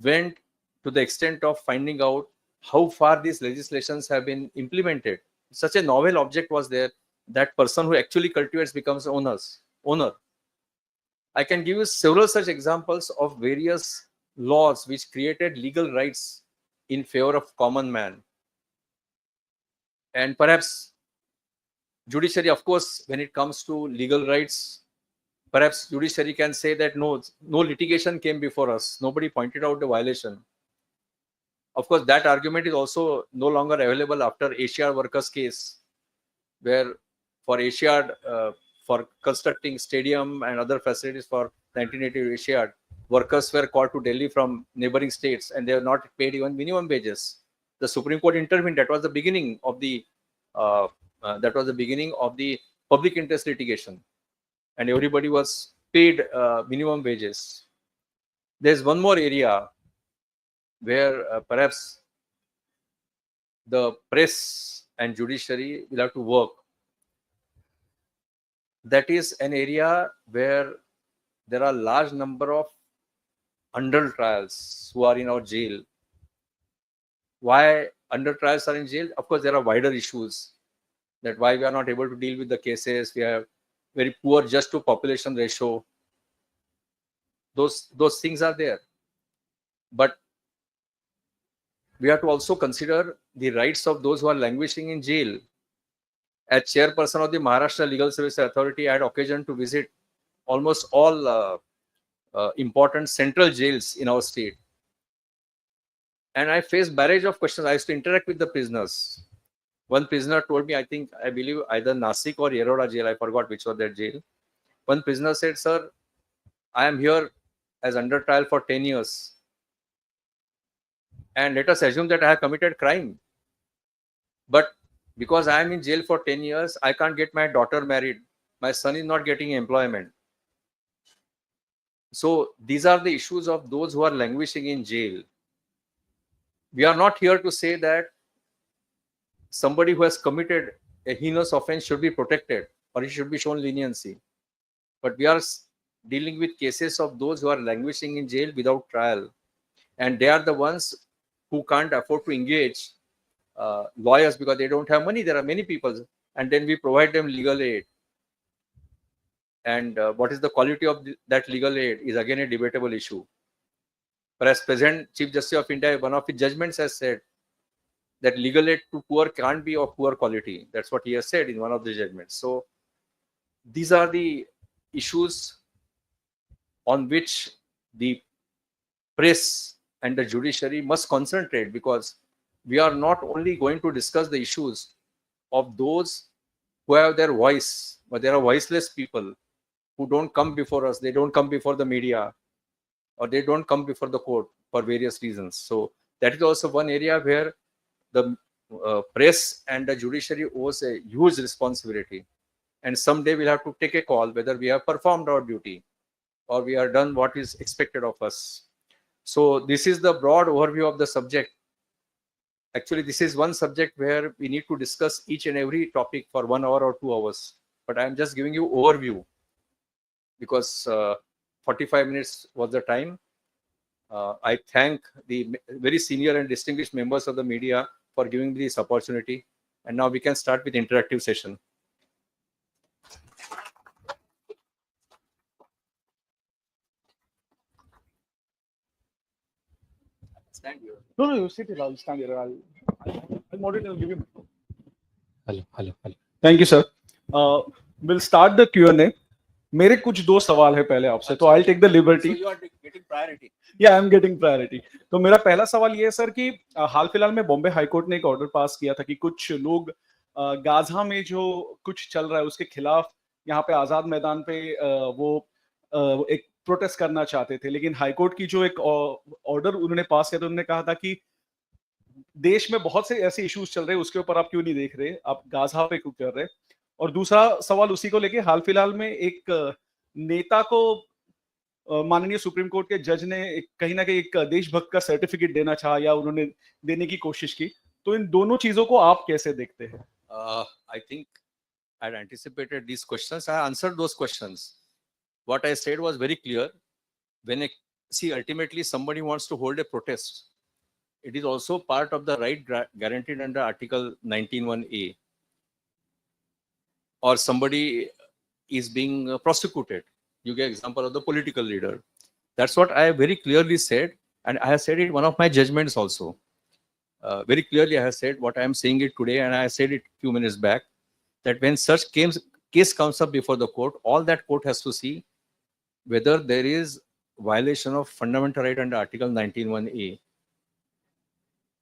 went to the extent of finding out how far these legislations have been implemented. Such a novel object was there, that person who actually cultivates becomes owner. I can give you several such examples of various laws which created legal rights in favor of common man. And perhaps judiciary, of course, when it comes to legal rights, perhaps judiciary can say that no litigation came before us. Nobody pointed out the violation. Of course, that argument is also no longer available after Asiad workers case, where for Asiad, for constructing stadium and other facilities for 1980 Asiad, workers were called to Delhi from neighboring states and they were not paid even minimum wages. The Supreme Court intervened. That was the beginning of the public interest litigation, and everybody was paid minimum wages. There's one more area where perhaps the press and judiciary will have to work. That is an area where there are large number of under trials who are in our jail. Why under trials are in jail? Of course, there are wider issues, that why we are not able to deal with the cases. We have very poor just to population ratio. Those things are there. But we have to also consider the rights of those who are languishing in jail. As chairperson of the Maharashtra Legal Services Authority, I had occasion to visit almost all important central jails in our state. And I faced barrage of questions. I used to interact with the prisoners. One prisoner told me, I believe either Nasik or Yeroda jail, I forgot which was their jail. One prisoner said, "Sir, I am here as under trial for 10 years. And let us assume that I have committed crime. But because I am in jail for 10 years, I can't get my daughter married. My son is not getting employment. So these are the issues of those who are languishing in jail. We are not here to say that somebody who has committed a heinous offense should be protected or he should be shown leniency. But we are dealing with cases of those who are languishing in jail without trial. And they are the ones who can't afford to engage lawyers because they don't have money. There are many people. And then we provide them legal aid. And what is the quality of that legal aid is again a debatable issue. But as present Chief Justice of India, one of his judgments has said that legal aid to poor can't be of poor quality. That's what he has said in one of the judgments. So these are the issues on which the press and the judiciary must concentrate, because we are not only going to discuss the issues of those who have their voice, but there are voiceless people who don't come before us. They don't come before the media, or they don't come before the court for various reasons. So that is also one area where the press and the judiciary owes a huge responsibility. And someday we'll have to take a call whether we have performed our duty or we have done what is expected of us. So this is the broad overview of the subject. Actually, this is one subject where we need to discuss each and every topic for 1 hour or 2 hours. But I'm just giving you overview because 45 minutes was the time. I thank the very senior and distinguished members of the media for giving me this opportunity. And now we can start with interactive session. Stand here. No, you sit here. I'll stand here. I'll moderate and give you. Hello. Thank you, sir. We'll start the Q&A. मेरे कुछ दो सवाल है पहले आपसे, तो I'll take the liberty. So you are getting priority. Yeah, I'm getting priority. तो मेरा पहला सवाल ये है सर कि हाल फिलहाल में बॉम्बे हाई कोर्ट ने एक ऑर्डर पास किया था कि कुछ लोग गाजा में जो कुछ चल रहा है उसके खिलाफ यहाँ पे आजाद मैदान पे वो एक प्रोटेस्ट करना चाहते थे, लेकिन हाई कोर्ट की जो एक ऑर्डर उन्होंने पास किया था, उन्होंने कहा था कि देश में बहुत से ऐसे इश्यूज चल रहे हैं, उसके ऊपर आप क्यों नहीं देख रहे, आप गाजा पे क्यों कर रहे। और दूसरा सवाल उसी को लेके, हाल फिलहाल में एक नेता को माननीय सुप्रीम कोर्ट के जज ने कहीं ना कहीं एक देशभक्त का सर्टिफिकेट देना चाहा या उन्होंने देने की कोशिश की, तो इन दोनों चीजों को आप कैसे देखते हैं? I think I had anticipated these questions. I answered those questions. What I said was very clear. Ultimately somebody wants to hold a protest. It is also part of the right guaranteed under Article 19(1)(a). Or somebody is being prosecuted. You get example of the political leader. That's what I very clearly said, and I have said it in one of my judgments also. Very clearly I have said what I am saying it today, and I said it a few minutes back, that when such case comes up before the court, all that court has to see whether there is violation of fundamental right under Article 19(1)(a).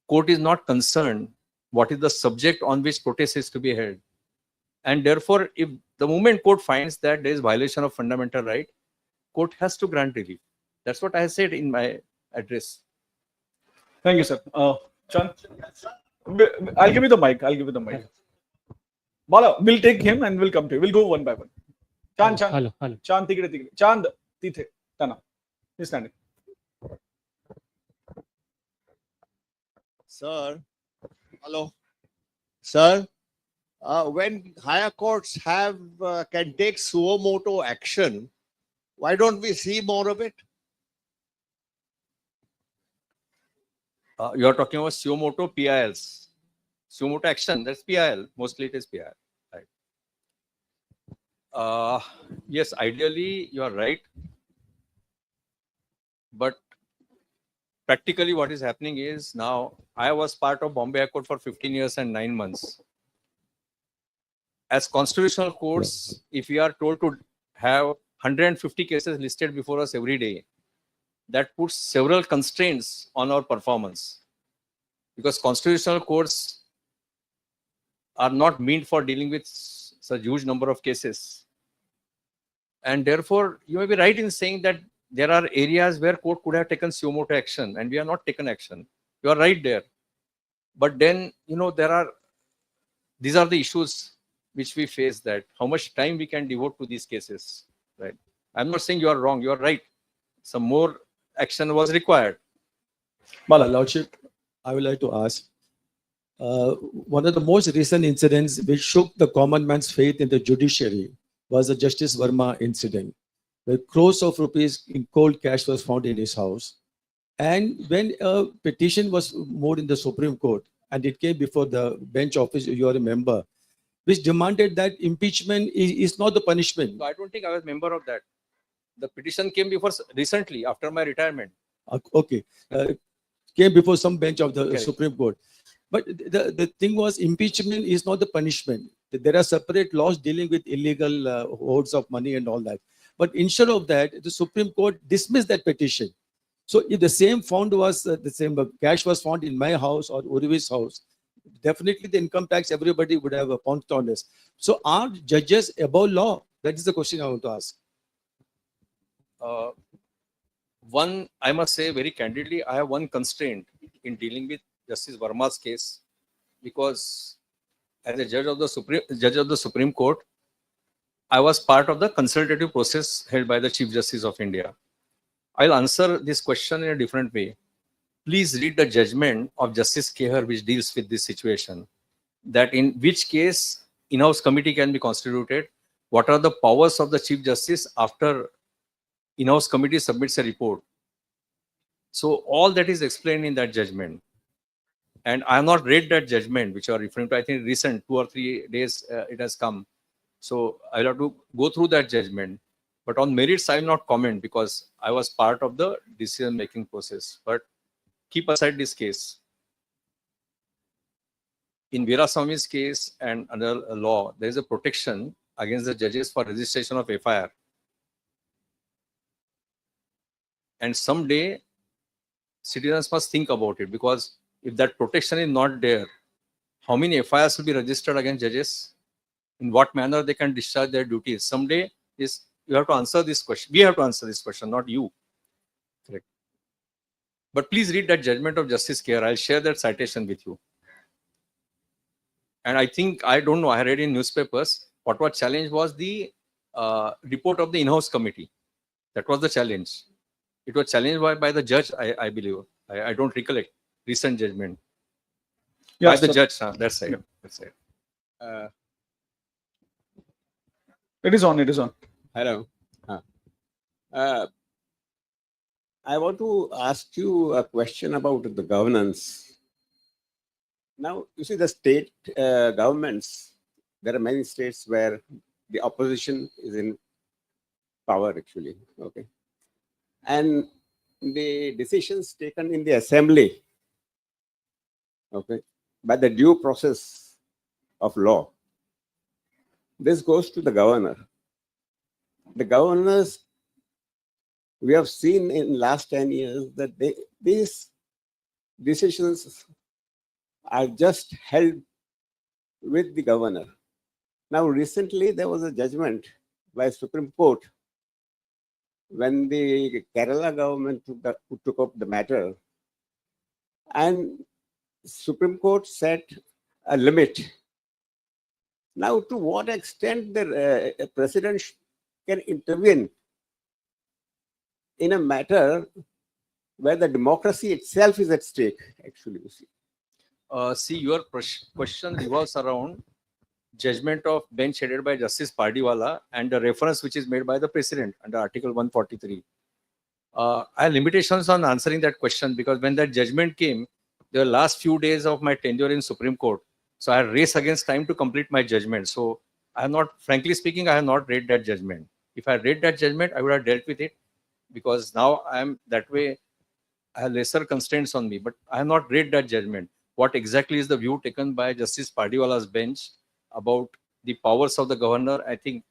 Court is not concerned what is the subject on which protest is to be held. And therefore, if the moment court finds that there is violation of fundamental right, court has to grant relief. That's what I said in my address. Thank you, sir. Chand, I'll give you the mic. Bala, we'll take him and we'll come to you. We'll go one by one. Chand. Hello. Chand, tigre. Chand, tithe. Tana. He's standing. Sir, hello. Sir, when higher courts can take suo moto action, why don't we see more of it? You are talking about suo moto PILs. Suo moto action, that's PIL. Mostly it is PIL. Right. Yes, ideally you are right. But practically what is happening is, now I was part of Bombay High Court for 15 years and 9 months. As constitutional courts, if we are told to have 150 cases listed before us every day, that puts several constraints on our performance, because constitutional courts are not meant for dealing with such a huge number of cases. And therefore, you may be right in saying that there are areas where court could have taken suo moto action and we have not taken action. You are right there. But then, these are the issues which we face, that how much time we can devote to these cases, right? I'm not saying you are wrong, you are right. some more action was required. Well, Lordship, I would like to ask, one of the most recent incidents which shook the common man's faith in the judiciary was the Justice Verma incident, where crores of rupees in cold cash was found in his house. And when a petition was moved in the Supreme Court, and it came before the bench office, you are a member, which demanded that impeachment is not the punishment. So I don't think I was a member of that. The petition came before recently after my retirement. Okay. Came before some bench of the Correct. Supreme Court. But the thing was, impeachment is not the punishment. There are separate laws dealing with illegal hoards of money and all that. But instead of that, the Supreme Court dismissed that petition. So if the same found was the same cash was found in my house or Urvi's house, definitely the income tax, everybody would have a pound on us. So are judges above law? That is the question I want to ask. One, I must say very candidly, I have one constraint in dealing with Justice Verma's case, because as a judge of the Supreme Court, I was part of the consultative process held by the Chief Justice of India. I'll answer this question in a different way. Please read the judgment of Justice Kehar which deals with this situation, that in which case in-house committee can be constituted, what are the powers of the Chief Justice after in-house committee submits a report. So all that is explained in that judgment. And I have not read that judgment which you are referring to. I think recent 2 or 3 days it has come. So I'll have to go through that judgment. But on merits, I will not comment because I was part of the decision-making process. But keep aside this case. In Veeraswamy's case and under a law, there is a protection against the judges for registration of FIR. And someday, citizens must think about it, because if that protection is not there, how many FIRs will be registered against judges? In what manner they can discharge their duties? Someday, you have to answer this question. We have to answer this question, not you. Correct. But please read that judgment of Justice Kehar. I'll share that citation with you. And I think, I don't know, I read in newspapers, what was challenged was the report of the in-house committee. That was the challenge. It was challenged by the judge, I believe. I don't recollect recent judgment. Yes, by the sir. judge, that's right. That's right. It is on. It is on. Hello. I want to ask you a question about the governance. Now, you see the state governments, there are many states where the opposition is in power actually, okay? And the decisions taken in the assembly, okay, by the due process of law, this goes to the governor. The governors, we have seen in last 10 years that these decisions are just held with the governor. Now, recently there was a judgment by Supreme Court when the Kerala government took up the matter, and Supreme Court set a limit. Now, to what extent the president can intervene in a matter where the democracy itself is at stake, actually, you see? See, your question revolves around judgment of bench headed by Justice Pardiwala and the reference which is made by the president under Article 143. I have limitations on answering that question because when that judgment came, the last few days of my tenure in Supreme Court, so I had race against time to complete my judgment. So I have not, frankly speaking, I have not read that judgment. If I read that judgment, I would have dealt with it, because now I am that way, I have lesser constraints on me, but I have not read that judgment. What exactly is the view taken by Justice Pardiwala's bench about the powers of the governor? I think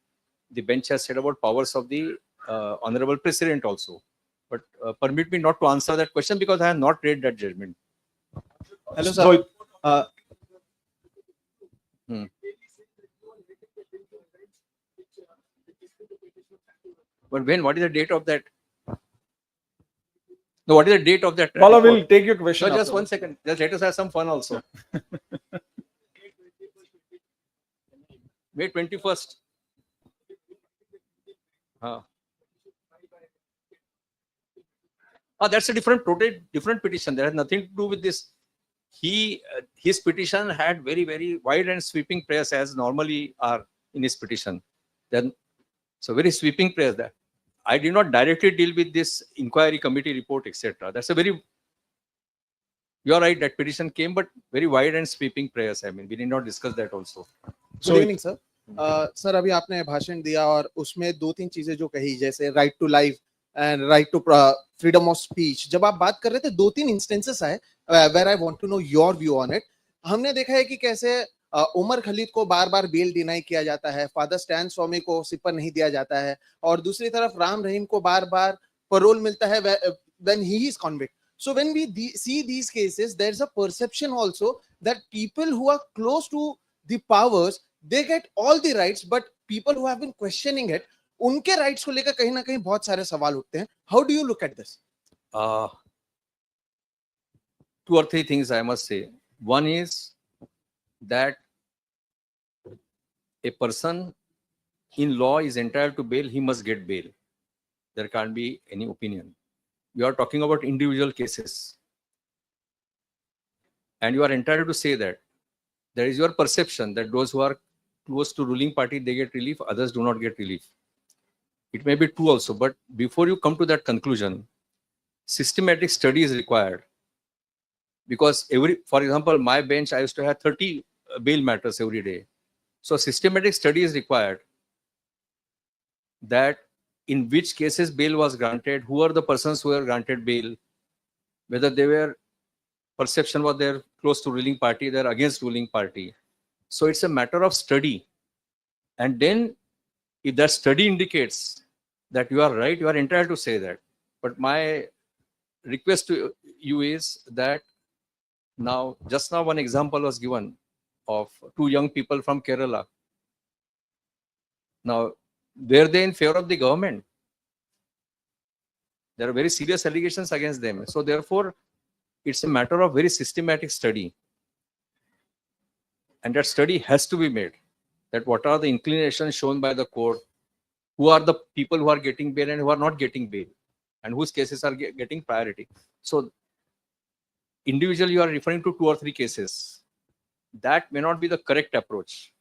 the bench has said about powers of the Honorable President also. But permit me not to answer that question because I have not read that judgment. Hello, sir. But when? What is the date of that? No, what is the date of that? Bala report? will take your question. No, just after. 1 second. Just let us have some fun also. May 21st. That's a different petition. That has nothing to do with this. His petition had very, very wide and sweeping prayers, as normally are in his petition. Then, so very sweeping prayers that I did not directly deal with this inquiry committee report, etc. That's a very, you are right, that petition came, but very wide and sweeping prayers. I mean, we did not discuss that also. Good evening sir. Sir, अभी आपने भाषण दिया और उसमें 2-3 चीजें जो कही, जैसे right to life and right to freedom of speech. जब आप बात कर रहे थे, 2-3 इंस्टेंसेस आए where I want to know your view on it. हमने देखा है कि कैसे उमर खलीद को बार-बार बेल डिनाई किया जाता है, फादर स्टैन स्वामी को सिपर नहीं दिया जाता है, और दूसरी तरफ राम रहीम को बार-बार पैरोल मिलता है when he is convict. So when we see these cases, there's a perception also that people who are close to the powers, they get all the rights, but people who have been questioning it, उनके rights को लेकर कहीं ना कहीं बहुत सारे सवाल उठते हैं. How do you look at this? 2 or 3 things I must say. One is that a person in law is entitled to bail, he must get bail. There can't be any opinion. You are talking about individual cases, and you are entitled to say that. There is your perception that those who are close to ruling party, they get relief, others do not get relief. It may be true also, but before you come to that conclusion, systematic study is required. Because for example, my bench, I used to have 30 bail matters every day. So systematic study is required, that in which cases bail was granted, who are the persons who were granted bail, whether they were perception was they're close to ruling party, they're against ruling party. So it's a matter of study. And then if that study indicates that you are right, you are entitled to say that. But my request to you is that just now one example was given of 2 young people from Kerala. Now, were they in favor of the government? There are very serious allegations against them. So therefore, it's a matter of very systematic study. And that study has to be made. That what are the inclinations shown by the court? Who are the people who are getting bail and who are not getting bail? And whose cases are getting priority? So individually, you are referring to 2 or 3 cases. That may not be the correct approach.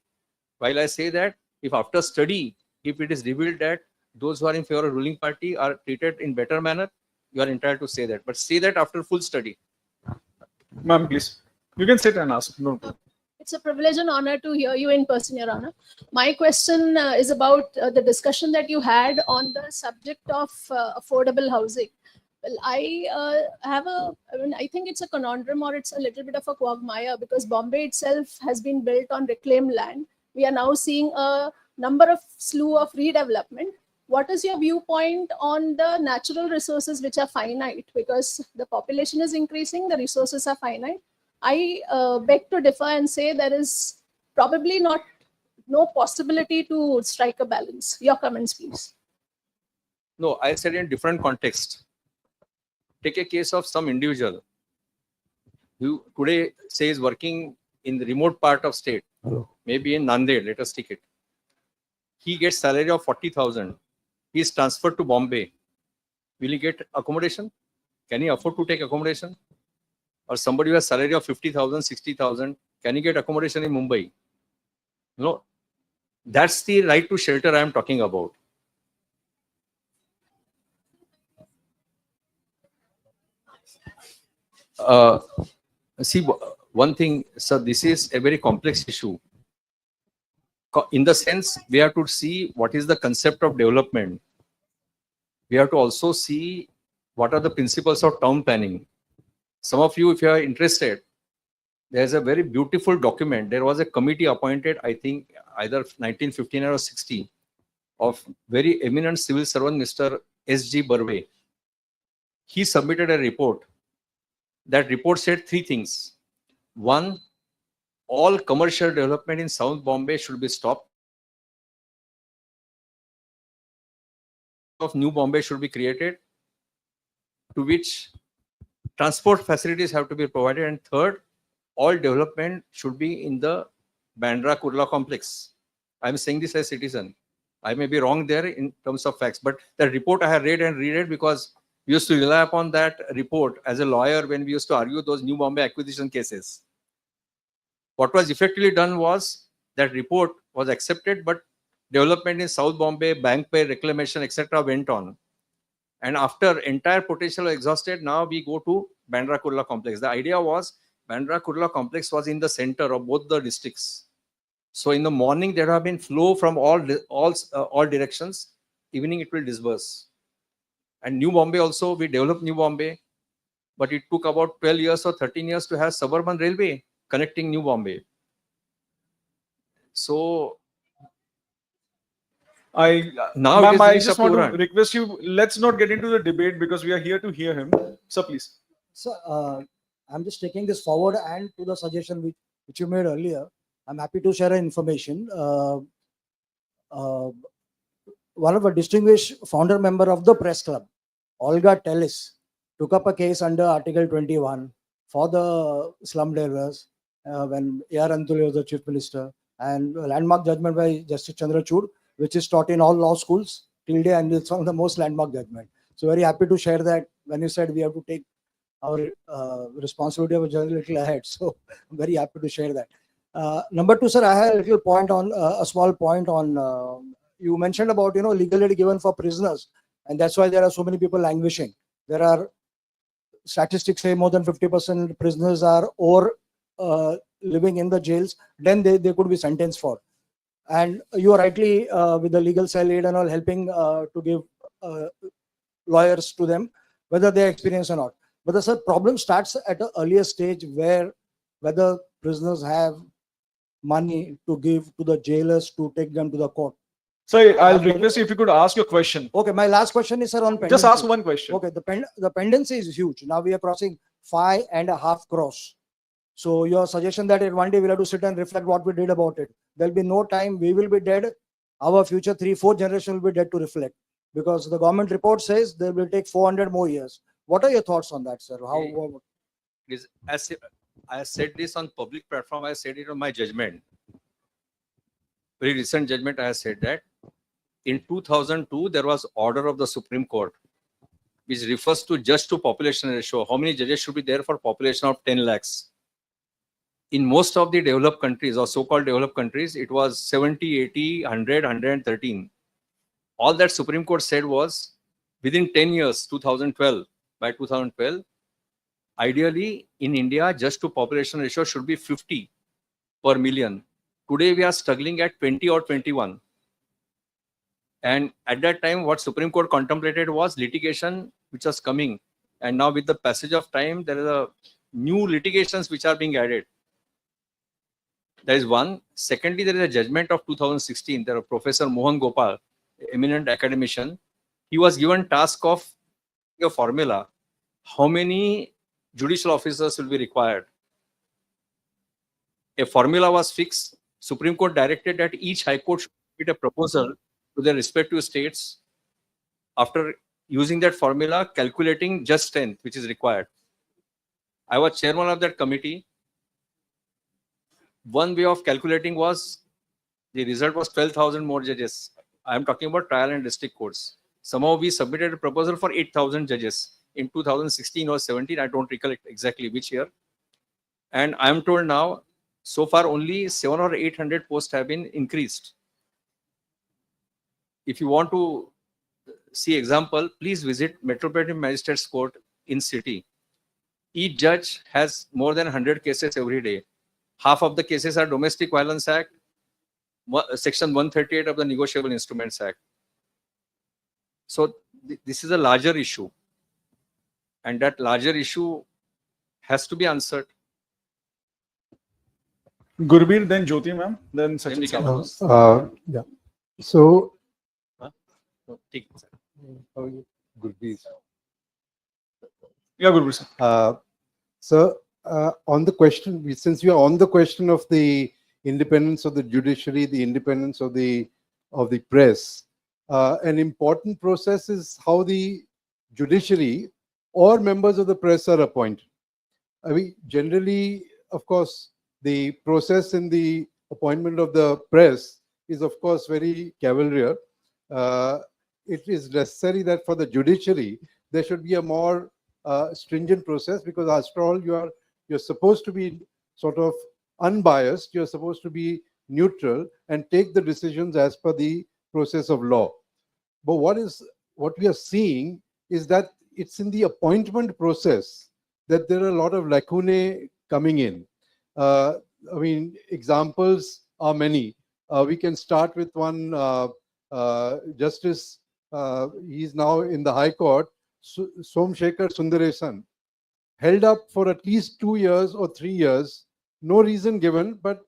While I say that, if after study, if it is revealed that those who are in favor of ruling party are treated in better manner, you are entitled to say that. But say that after full study. Ma'am, please. You can sit and ask. No. It's a privilege and honor to hear you in person, Your Honor. My question is about the discussion that you had on the subject of affordable housing. Well, I think it's a conundrum, or it's a little bit of a quagmire, because Bombay itself has been built on reclaimed land. We are now seeing a slew of redevelopment. What is your viewpoint on the natural resources which are finite? Because the population is increasing, the resources are finite. I beg to differ and say there is probably no possibility to strike a balance. Your comments, please. No, I said in different context. Take a case of some individual who today says working in the remote part of state, maybe in Nanded, let us take it. He gets salary of 40,000. He is transferred to Bombay. Will he get accommodation? Can he afford to take accommodation? Or somebody who has salary of 50,000, 60,000, can he get accommodation in Mumbai? No, that's the right to shelter I am talking about. See, one thing, sir, this is a very complex issue. In the sense, we have to see what is the concept of development. We have to also see what are the principles of town planning. Some of you, if you are interested, there's a very beautiful document. There was a committee appointed, I think, either 1959 or 60, of very eminent civil servant, Mr. S.G. Barve. He submitted a report. That report said 3 things. 1, all commercial development in South Bombay should be stopped. Of New Bombay should be created, to which transport facilities have to be provided. And 3rd, all development should be in the Bandra Kurla complex. I'm saying this as a citizen. I may be wrong there in terms of facts, but the report I have read and reread because We used to rely upon that report as a lawyer when we used to argue those New Bombay acquisition cases. What was effectively done was that report was accepted, but development in South Bombay, bank pay, reclamation, etc. went on. And after entire potential was exhausted, now we go to Bandra Kurla complex. The idea was Bandra Kurla complex was in the center of both the districts. So in the morning there have been flow from all directions. Evening it will disperse. And New Bombay also, we developed New Bombay, but it took about 12 years or 13 years to have suburban railway connecting New Bombay. So now ma'am, I it is just up to want to Uran. request you, let's not get into the debate because we are here to hear him. Sir, please. So I'm just taking this forward and to the suggestion which you made earlier. I'm happy to share information. One of a distinguished founder member of the press club, Olga Tellis, took up a case under Article 21 for the slum dwellers when A.R. Antuli was the chief minister, and a landmark judgment by Justice Chandrachud, which is taught in all law schools till day, and it's one of the most landmark judgment. So very happy to share that. When you said we have to take our responsibility of a journal a little ahead, so I'm very happy to share that. Number two, sir, I had a little point on a small point on you mentioned about legal aid given for prisoners, and that's why there are so many people languishing. There are statistics say more than 50% prisoners are over living in the jails, then they could be sentenced for. And you are rightly with the legal cell aid and all helping to give lawyers to them, whether they experience or not. But the problem starts at an earlier stage where whether prisoners have money to give to the jailers to take them to the court. Sir, I'll request you if you could ask your question. Okay, my last question is, sir, on pendency. Just ask one question. Okay, the pendency is huge. Now we are crossing 5.5 crores. So your suggestion that one day we'll have to sit and reflect what we did about it. There'll be no time. We will be dead. Our future 3-4 generation will be dead to reflect, because the government report says they will take 400 more years. What are your thoughts on that, sir? As I said this on public platform, I said it on my judgment. Very recent judgment, I have said that in 2002, there was order of the Supreme Court, which refers to just to population ratio. How many judges should be there for population of 10 lakhs? In most of the developed countries or so-called developed countries, it was 70, 80, 100, 113. All that Supreme Court said was within 10 years, 2012, by 2012, ideally in India, just to population ratio should be 50 per million. Today, we are struggling at 20 or 21. And at that time, what Supreme Court contemplated was litigation, which was coming. And now with the passage of time, there are new litigations which are being added. That is one. Secondly, there is a judgment of 2016. There are Professor Mohan Gopal, eminent academician. He was given task of a formula. How many judicial officers will be required? A formula was fixed. Supreme Court directed that each High Court should submit a proposal to their respective states after using that formula, calculating just strength, which is required. I was chairman of that committee. One way of calculating was, the result was 12,000 more judges. I am talking about trial and district courts. Somehow we submitted a proposal for 8,000 judges in 2016 or 17. I don't recollect exactly which year. And I am told now, so far only 700 or 800 posts have been increased. If you want to see example, please visit Metropolitan Magistrates Court in city. Each judge has more than 100 cases every day. Half of the cases are Domestic Violence Act, Section 138 of the Negotiable Instruments Act. So this is a larger issue. And that larger issue has to be answered. Gurbir, then Jyoti ma'am, then Sachin sir. Yeah. So, Yeah, Gurbir sir. sir, on the question, since we are on the question of the independence of the judiciary, the independence of the press, an important process is how the judiciary or members of the press are appointed. I mean, generally, of course, the process in the appointment of the press is, of course, very cavalier. It is necessary that for the judiciary, there should be a more stringent process, because after all, you're supposed to be sort of unbiased. You're supposed to be neutral and take the decisions as per the process of law. But what we are seeing is that it's in the appointment process that there are a lot of lacunae coming in. I mean, examples are many. We can start with one justice. He's now in the High Court, Somshekhar Sundaresan, held up for at least 2 years or 3 years. No reason given, but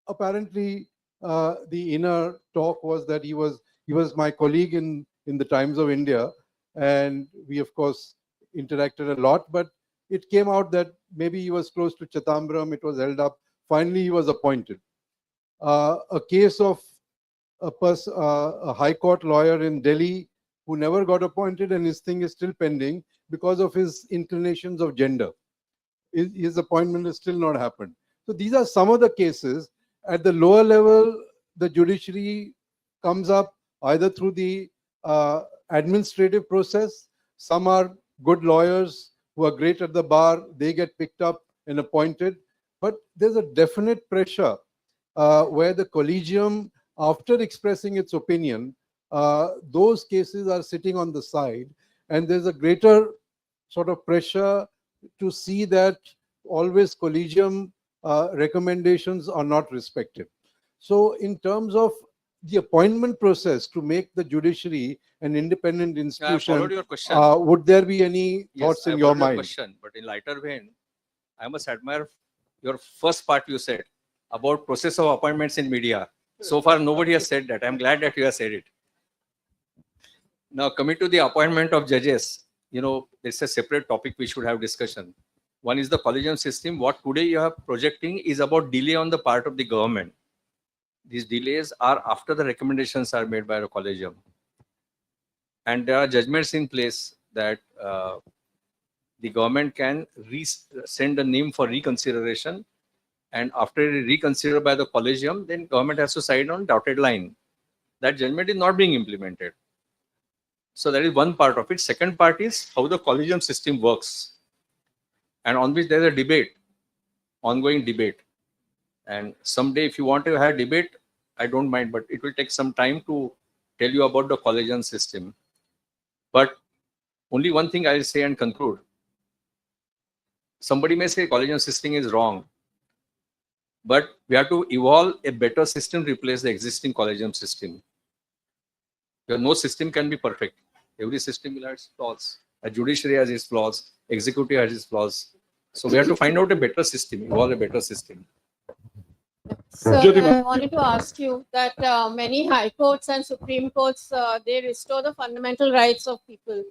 apparently the inner talk was that he was my colleague in the Times of India, and we of course interacted a lot, but it came out that maybe he was close to Chitambram. It was held up. Finally, he was appointed. A case of a High Court lawyer in Delhi who never got appointed, and his thing is still pending because of his inclinations of gender. His appointment has still not happened. So these are some of the cases. At the lower level, the judiciary comes up either through the administrative process. Some are good lawyers who are great at the bar. They get picked up and appointed. But there's a definite pressure where the collegium, after expressing its opinion, those cases are sitting on the side, and there's a greater sort of pressure to see that always collegium recommendations are not respected. So in terms of the appointment process to make the judiciary an independent I institution, followed your question. would there be any Yes, thoughts I in your followed mind? Question, but in lighter vein, I must admire your first part you said about process of appointments in media. So far, nobody has said that. I'm glad that you have said it. Now, coming to the appointment of judges, it's a separate topic we should have discussion. One is the collegium system. What today you are projecting is about delay on the part of the government. These delays are after the recommendations are made by the collegium. And there are judgments in place that the government can send a name for reconsideration. And after it is reconsidered by the collegium, then government has to sign on dotted line. That judgment is not being implemented. So that is one part of it. Second part is how the collegium system works, and on which there is a debate, ongoing debate. And someday, if you want to have debate, I don't mind, but it will take some time to tell you about the collegium system. But only one thing I will say and conclude. Somebody may say collegium system is wrong, but we have to evolve a better system to replace the existing collegium system. Because no system can be perfect. Every system will have its flaws. A judiciary has its flaws. Executive has its flaws. So we have to find out a better system, evolve a better system. So I wanted to ask you that many high courts and supreme courts, they restore the fundamental rights of people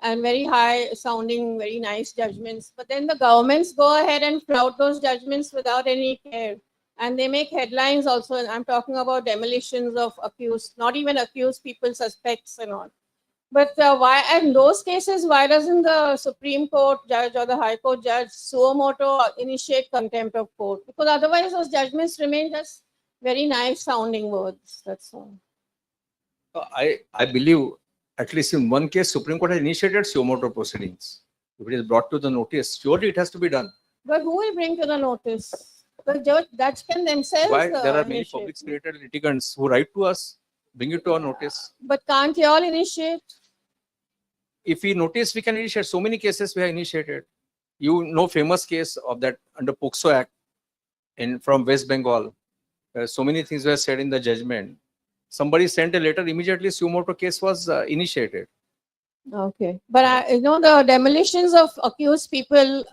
and very high sounding, very nice judgments. But then the governments go ahead and flout those judgments without any care. And they make headlines also. And I'm talking about demolitions of accused, not even accused people, suspects and all. But why, in those cases, why doesn't the Supreme Court judge or the High Court judge suo moto initiate contempt of court? Because otherwise those judgments remain just very nice sounding words. That's all. I believe, at least in one case, Supreme Court has initiated suo moto proceedings. If it is brought to the notice, surely it has to be done. But who will bring to the notice? The judge can themselves. Why? There are many initiate. public spirited litigants who write to us, bring it to our notice. But can't you all initiate? If we notice, we can initiate. So many cases we have initiated. You know, famous case of that under POCSO Act from West Bengal. So many things were said in the judgment. Somebody sent a letter, immediately suo moto case was initiated. Okay. But the demolitions of accused people,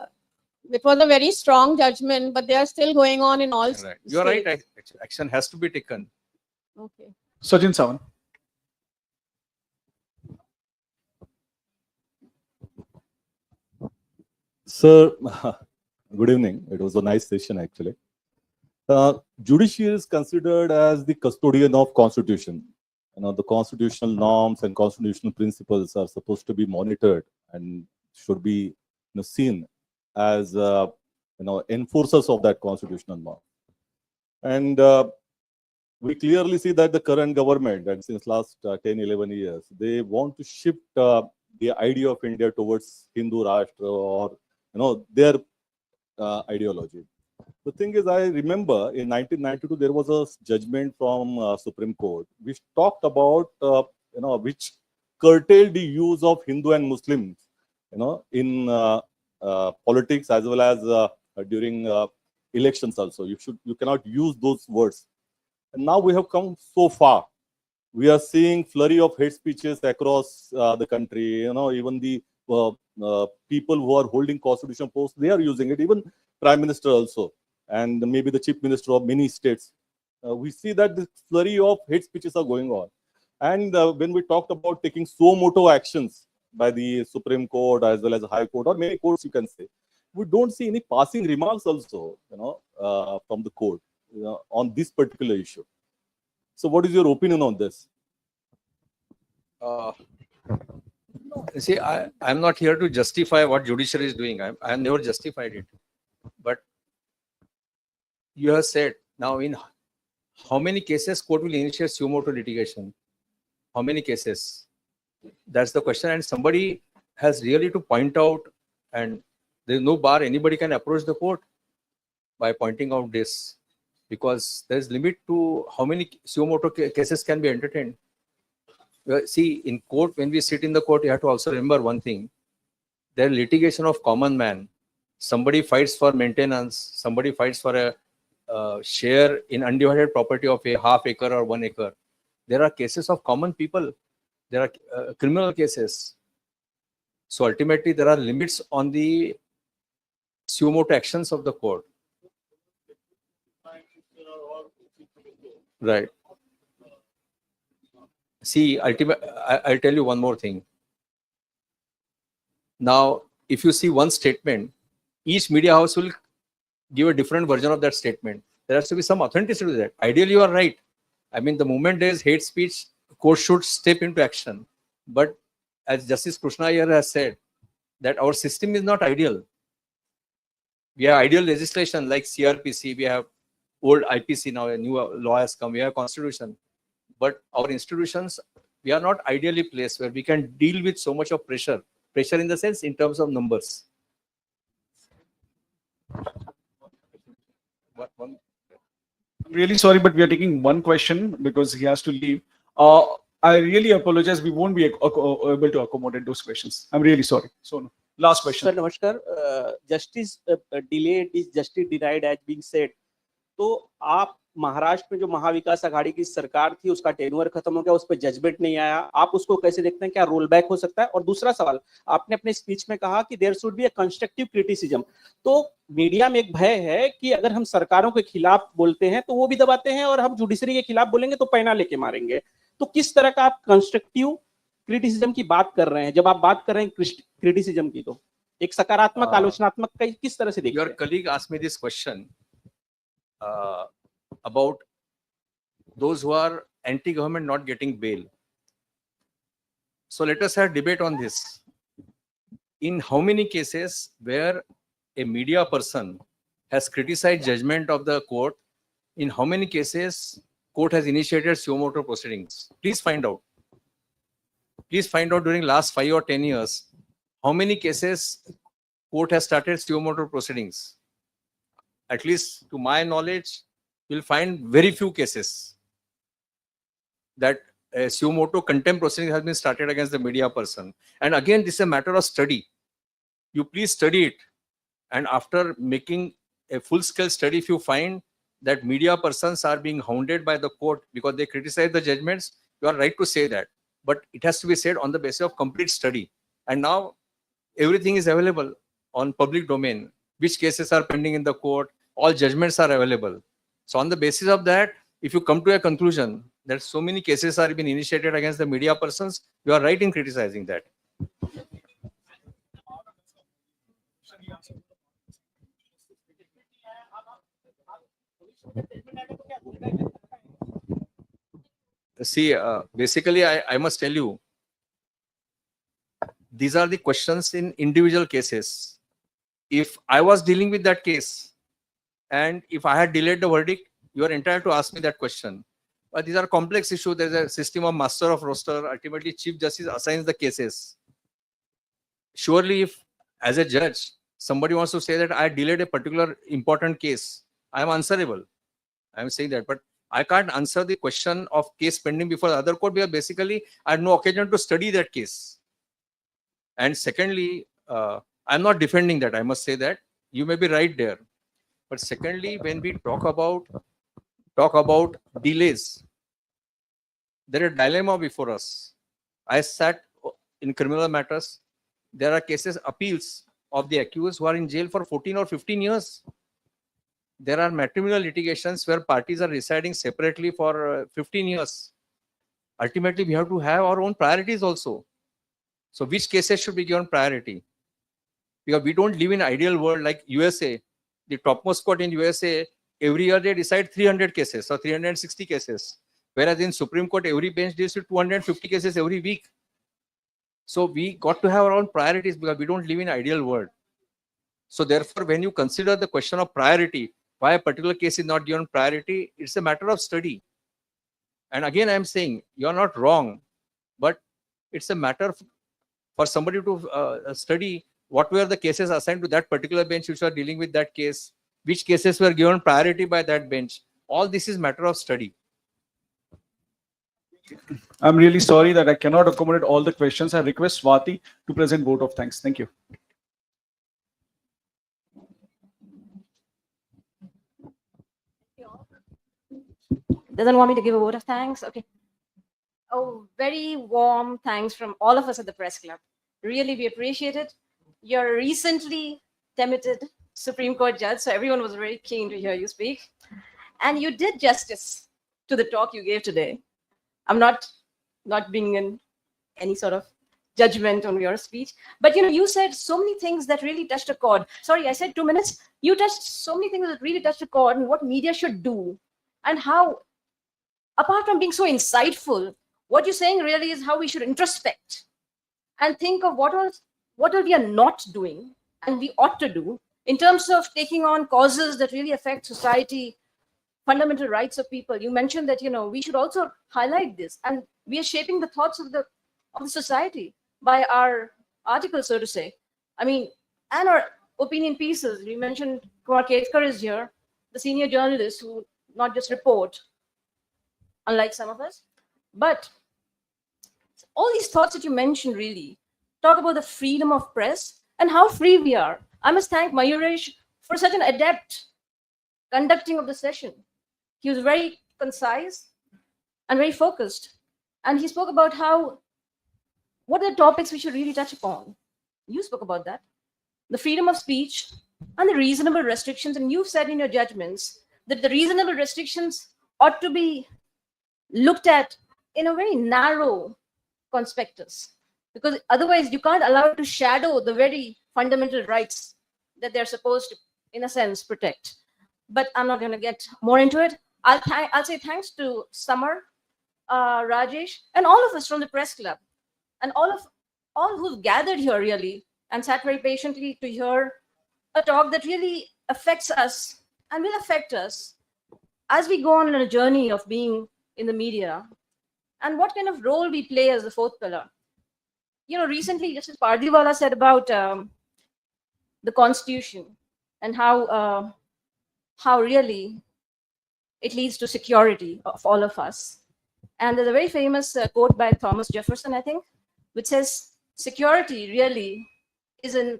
it was a very strong judgment, but they are still going on in all Right. You are right. states. Action has to be taken. Okay. Sajin Sawan. Sir, good evening. It was a nice session actually. Judiciary is considered as the custodian of constitution. The constitutional norms and constitutional principles are supposed to be monitored and should be seen as enforcers of that constitutional norm. And we clearly see that the current government, and since last 10, 11 years, they want to shift the the idea of India towards Hindu Rashtra or their ideology. The thing is, I remember in 1992 there was a judgment from Supreme Court which talked about which curtailed the use of Hindu and Muslims in politics as well as during elections also. You cannot use those words. And now we have come so far. We are seeing flurry of hate speeches across the country. Even the people who are holding constitutional posts, they are using it. Even Prime Minister also, and maybe the Chief Minister of many states. We see that this flurry of hate speeches are going on. And when we talked about taking suo motu actions by the Supreme Court as well as the High Court or many courts, you can say, we don't see any passing remarks also, from the court on this particular issue. So, what is your opinion on this? See, I'm not here to justify what judiciary is doing. I have never justified it. But you have said now in how many cases court will initiate suo motu litigation? How many cases? That's the question. And somebody has really to point out, and there's no bar, anybody can approach the court by pointing out this, because there's limit to how many suo motu cases can be entertained. See, in court, when we sit in the court, you have to also remember one thing. There is litigation of common man. Somebody fights for maintenance. Somebody fights for a share in undivided property of a half acre or 1 acre. There are cases of common people. There are criminal cases. So ultimately, there are limits on the suo motu actions of the court. Right. See, I'll tell you one more thing. Now, if you see one statement, each media house will give a different version of that statement. There has to be some authenticity to that. Ideally, you are right. I mean, the moment there is hate speech, court should step into action. But as Justice Krishna here has said, that our system is not ideal. We have ideal legislation like CRPC, we have old IPC now, a new law has come, we have constitution. But our institutions, we are not ideally placed where we can deal with so much of pressure. Pressure in the sense, in terms of numbers. I'm really sorry, but we are taking one question because he has to leave. I really apologize. We won't be able to accommodate those questions. I'm really sorry. So, last question. Sir, namaskar. Justice delayed is justice denied as being said. तो आप महाराष्ट्र में जो महाविकास आघाड़ी की सरकार थी उसका tenure खत्म हो गया, उस पर जजमेंट नहीं आया, आप उसको कैसे देखते हैं, क्या रोल बैक हो सकता है? और दूसरा सवाल, आपने अपने स्पीच में कहा कि there should be a constructive criticism, तो मीडिया में एक भय है कि अगर हम सरकारों के खिलाफ बोलते हैं तो वो भी दबाते हैं और हम जुडिशरी के खिलाफ बोलेंगे तो पैना लेके मारेंगे, तो किस तरह का आप कंस्ट्रक्टिव क्रिटिसिज्म की बात कर रहे हैं? जब आप बात कर रहे हैं क्रिटिसिज्म की, तो एक सकारात्मक आलोचनात्मक का किस तरह से देखते हैं? Your colleague asked me this question about those who are anti-government not getting bail. So let us have debate on this. In how many cases where a media person has criticized judgment of the court, in how many cases court has initiated suo motu proceedings? Please find out. Please find out during last 5 or 10 years, how many cases court has started suo motu proceedings. At least to my knowledge, you'll find very few cases that suo motu contempt proceeding has been started against the media person. And again, this is a matter of study. You please study it. And after making a full-scale study, if you find that media persons are being hounded by the court because they criticize the judgments, you are right to say that. But it has to be said on the basis of complete study. And now everything is available on public domain. Which cases are pending in the court, all judgments are available. So on the basis of that, if you come to a conclusion that so many cases are being initiated against the media persons, you are right in criticizing that. See, basically, I must tell you, these are the questions in individual cases. If I was dealing with that case, and if I had delayed the verdict, you are entitled to ask me that question. But these are complex issues. There's a system of master of roster. Ultimately, Chief Justice assigns the cases. surely if as a judge, somebody wants to say that I delayed a particular important case, I am answerable. I am saying that, but I can't answer the question of case pending before the other court because basically I had no occasion to study that case. And secondly, I'm not defending that. I must say that you may be right there. But secondly, when we talk about delays, there is a dilemma before us. I sat in criminal matters. There are cases, appeals of the accused who are in jail for 14 or 15 years. There are matrimonial litigations where parties are residing separately for 15 years. Ultimately, we have to have our own priorities also. So which cases should be given priority? Because we don't live in an ideal world like USA. The topmost court in USA, every year they decide 300 cases or 360 cases. Whereas in Supreme Court, every bench deals with 250 cases every week. So we got to have our own priorities because we don't live in an ideal world. So therefore, when you consider the question of priority, why a particular case is not given priority, it's a matter of study. And again, I'm saying you're not wrong, but it's a matter for somebody to study what were the cases assigned to that particular bench which are dealing with that case, which cases were given priority by that bench. All this is matter of study. I'm really sorry that I cannot accommodate all the questions. I request Swati to present vote of thanks. Thank you. Doesn't want me to give a vote of thanks? Okay. Oh, very warm thanks from all of us at the Press Club. Really, we appreciate it. You're a recently demoted Supreme Court judge, so everyone was very keen to hear you speak. And you did justice to the talk you gave today. I'm not being in any sort of judgment on your speech, but you said so many things that really touched a chord. Sorry, I said 2 minutes. You touched so many things that really touched a chord, and what media should do, and how, apart from being so insightful, what you're saying really is how we should introspect and think of what we are not doing and we ought to do in terms of taking on causes that really affect society, fundamental rights of people. You mentioned that we should also highlight this, and we are shaping the thoughts of the society by our articles, so to say. I mean, and our opinion pieces. You mentioned Kumar Ketkar is here, the senior journalist who not just report, unlike some of us, but all these thoughts that you mentioned really talk about the freedom of press and how free we are. I must thank Mayuresh for such an adept conducting of the session. He was very concise and very focused. And he spoke about what are the topics we should really touch upon. You spoke about that. The freedom of speech and the reasonable restrictions. And you've said in your judgments that the reasonable restrictions ought to be looked at in a very narrow conspectus, because otherwise you can't allow it to shadow the very fundamental rights that they're supposed to, in a sense, protect. But I'm not going to get more into it. I'll say thanks to Samar, Rajesh, and all of us from the Press Club, and all who've gathered here really and sat very patiently to hear a talk that really affects us and will affect us as we go on a journey of being in the media, and what kind of role we play as the fourth pillar. Recently, Justice Pardiwala said about the Constitution and how really it leads to security of all of us. And there's a very famous quote by Thomas Jefferson, I think, which says, security really is in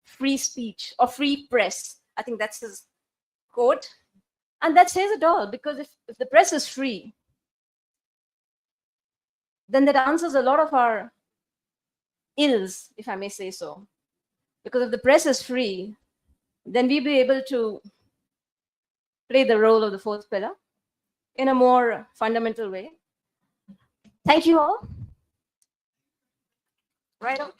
free speech or free press. I think that's his quote. And that says it all, because if the press is free, then that answers a lot of our ills, if I may say so. Because if the press is free, then we'll be able to play the role of the fourth pillar in a more fundamental way. Thank you all. Right on.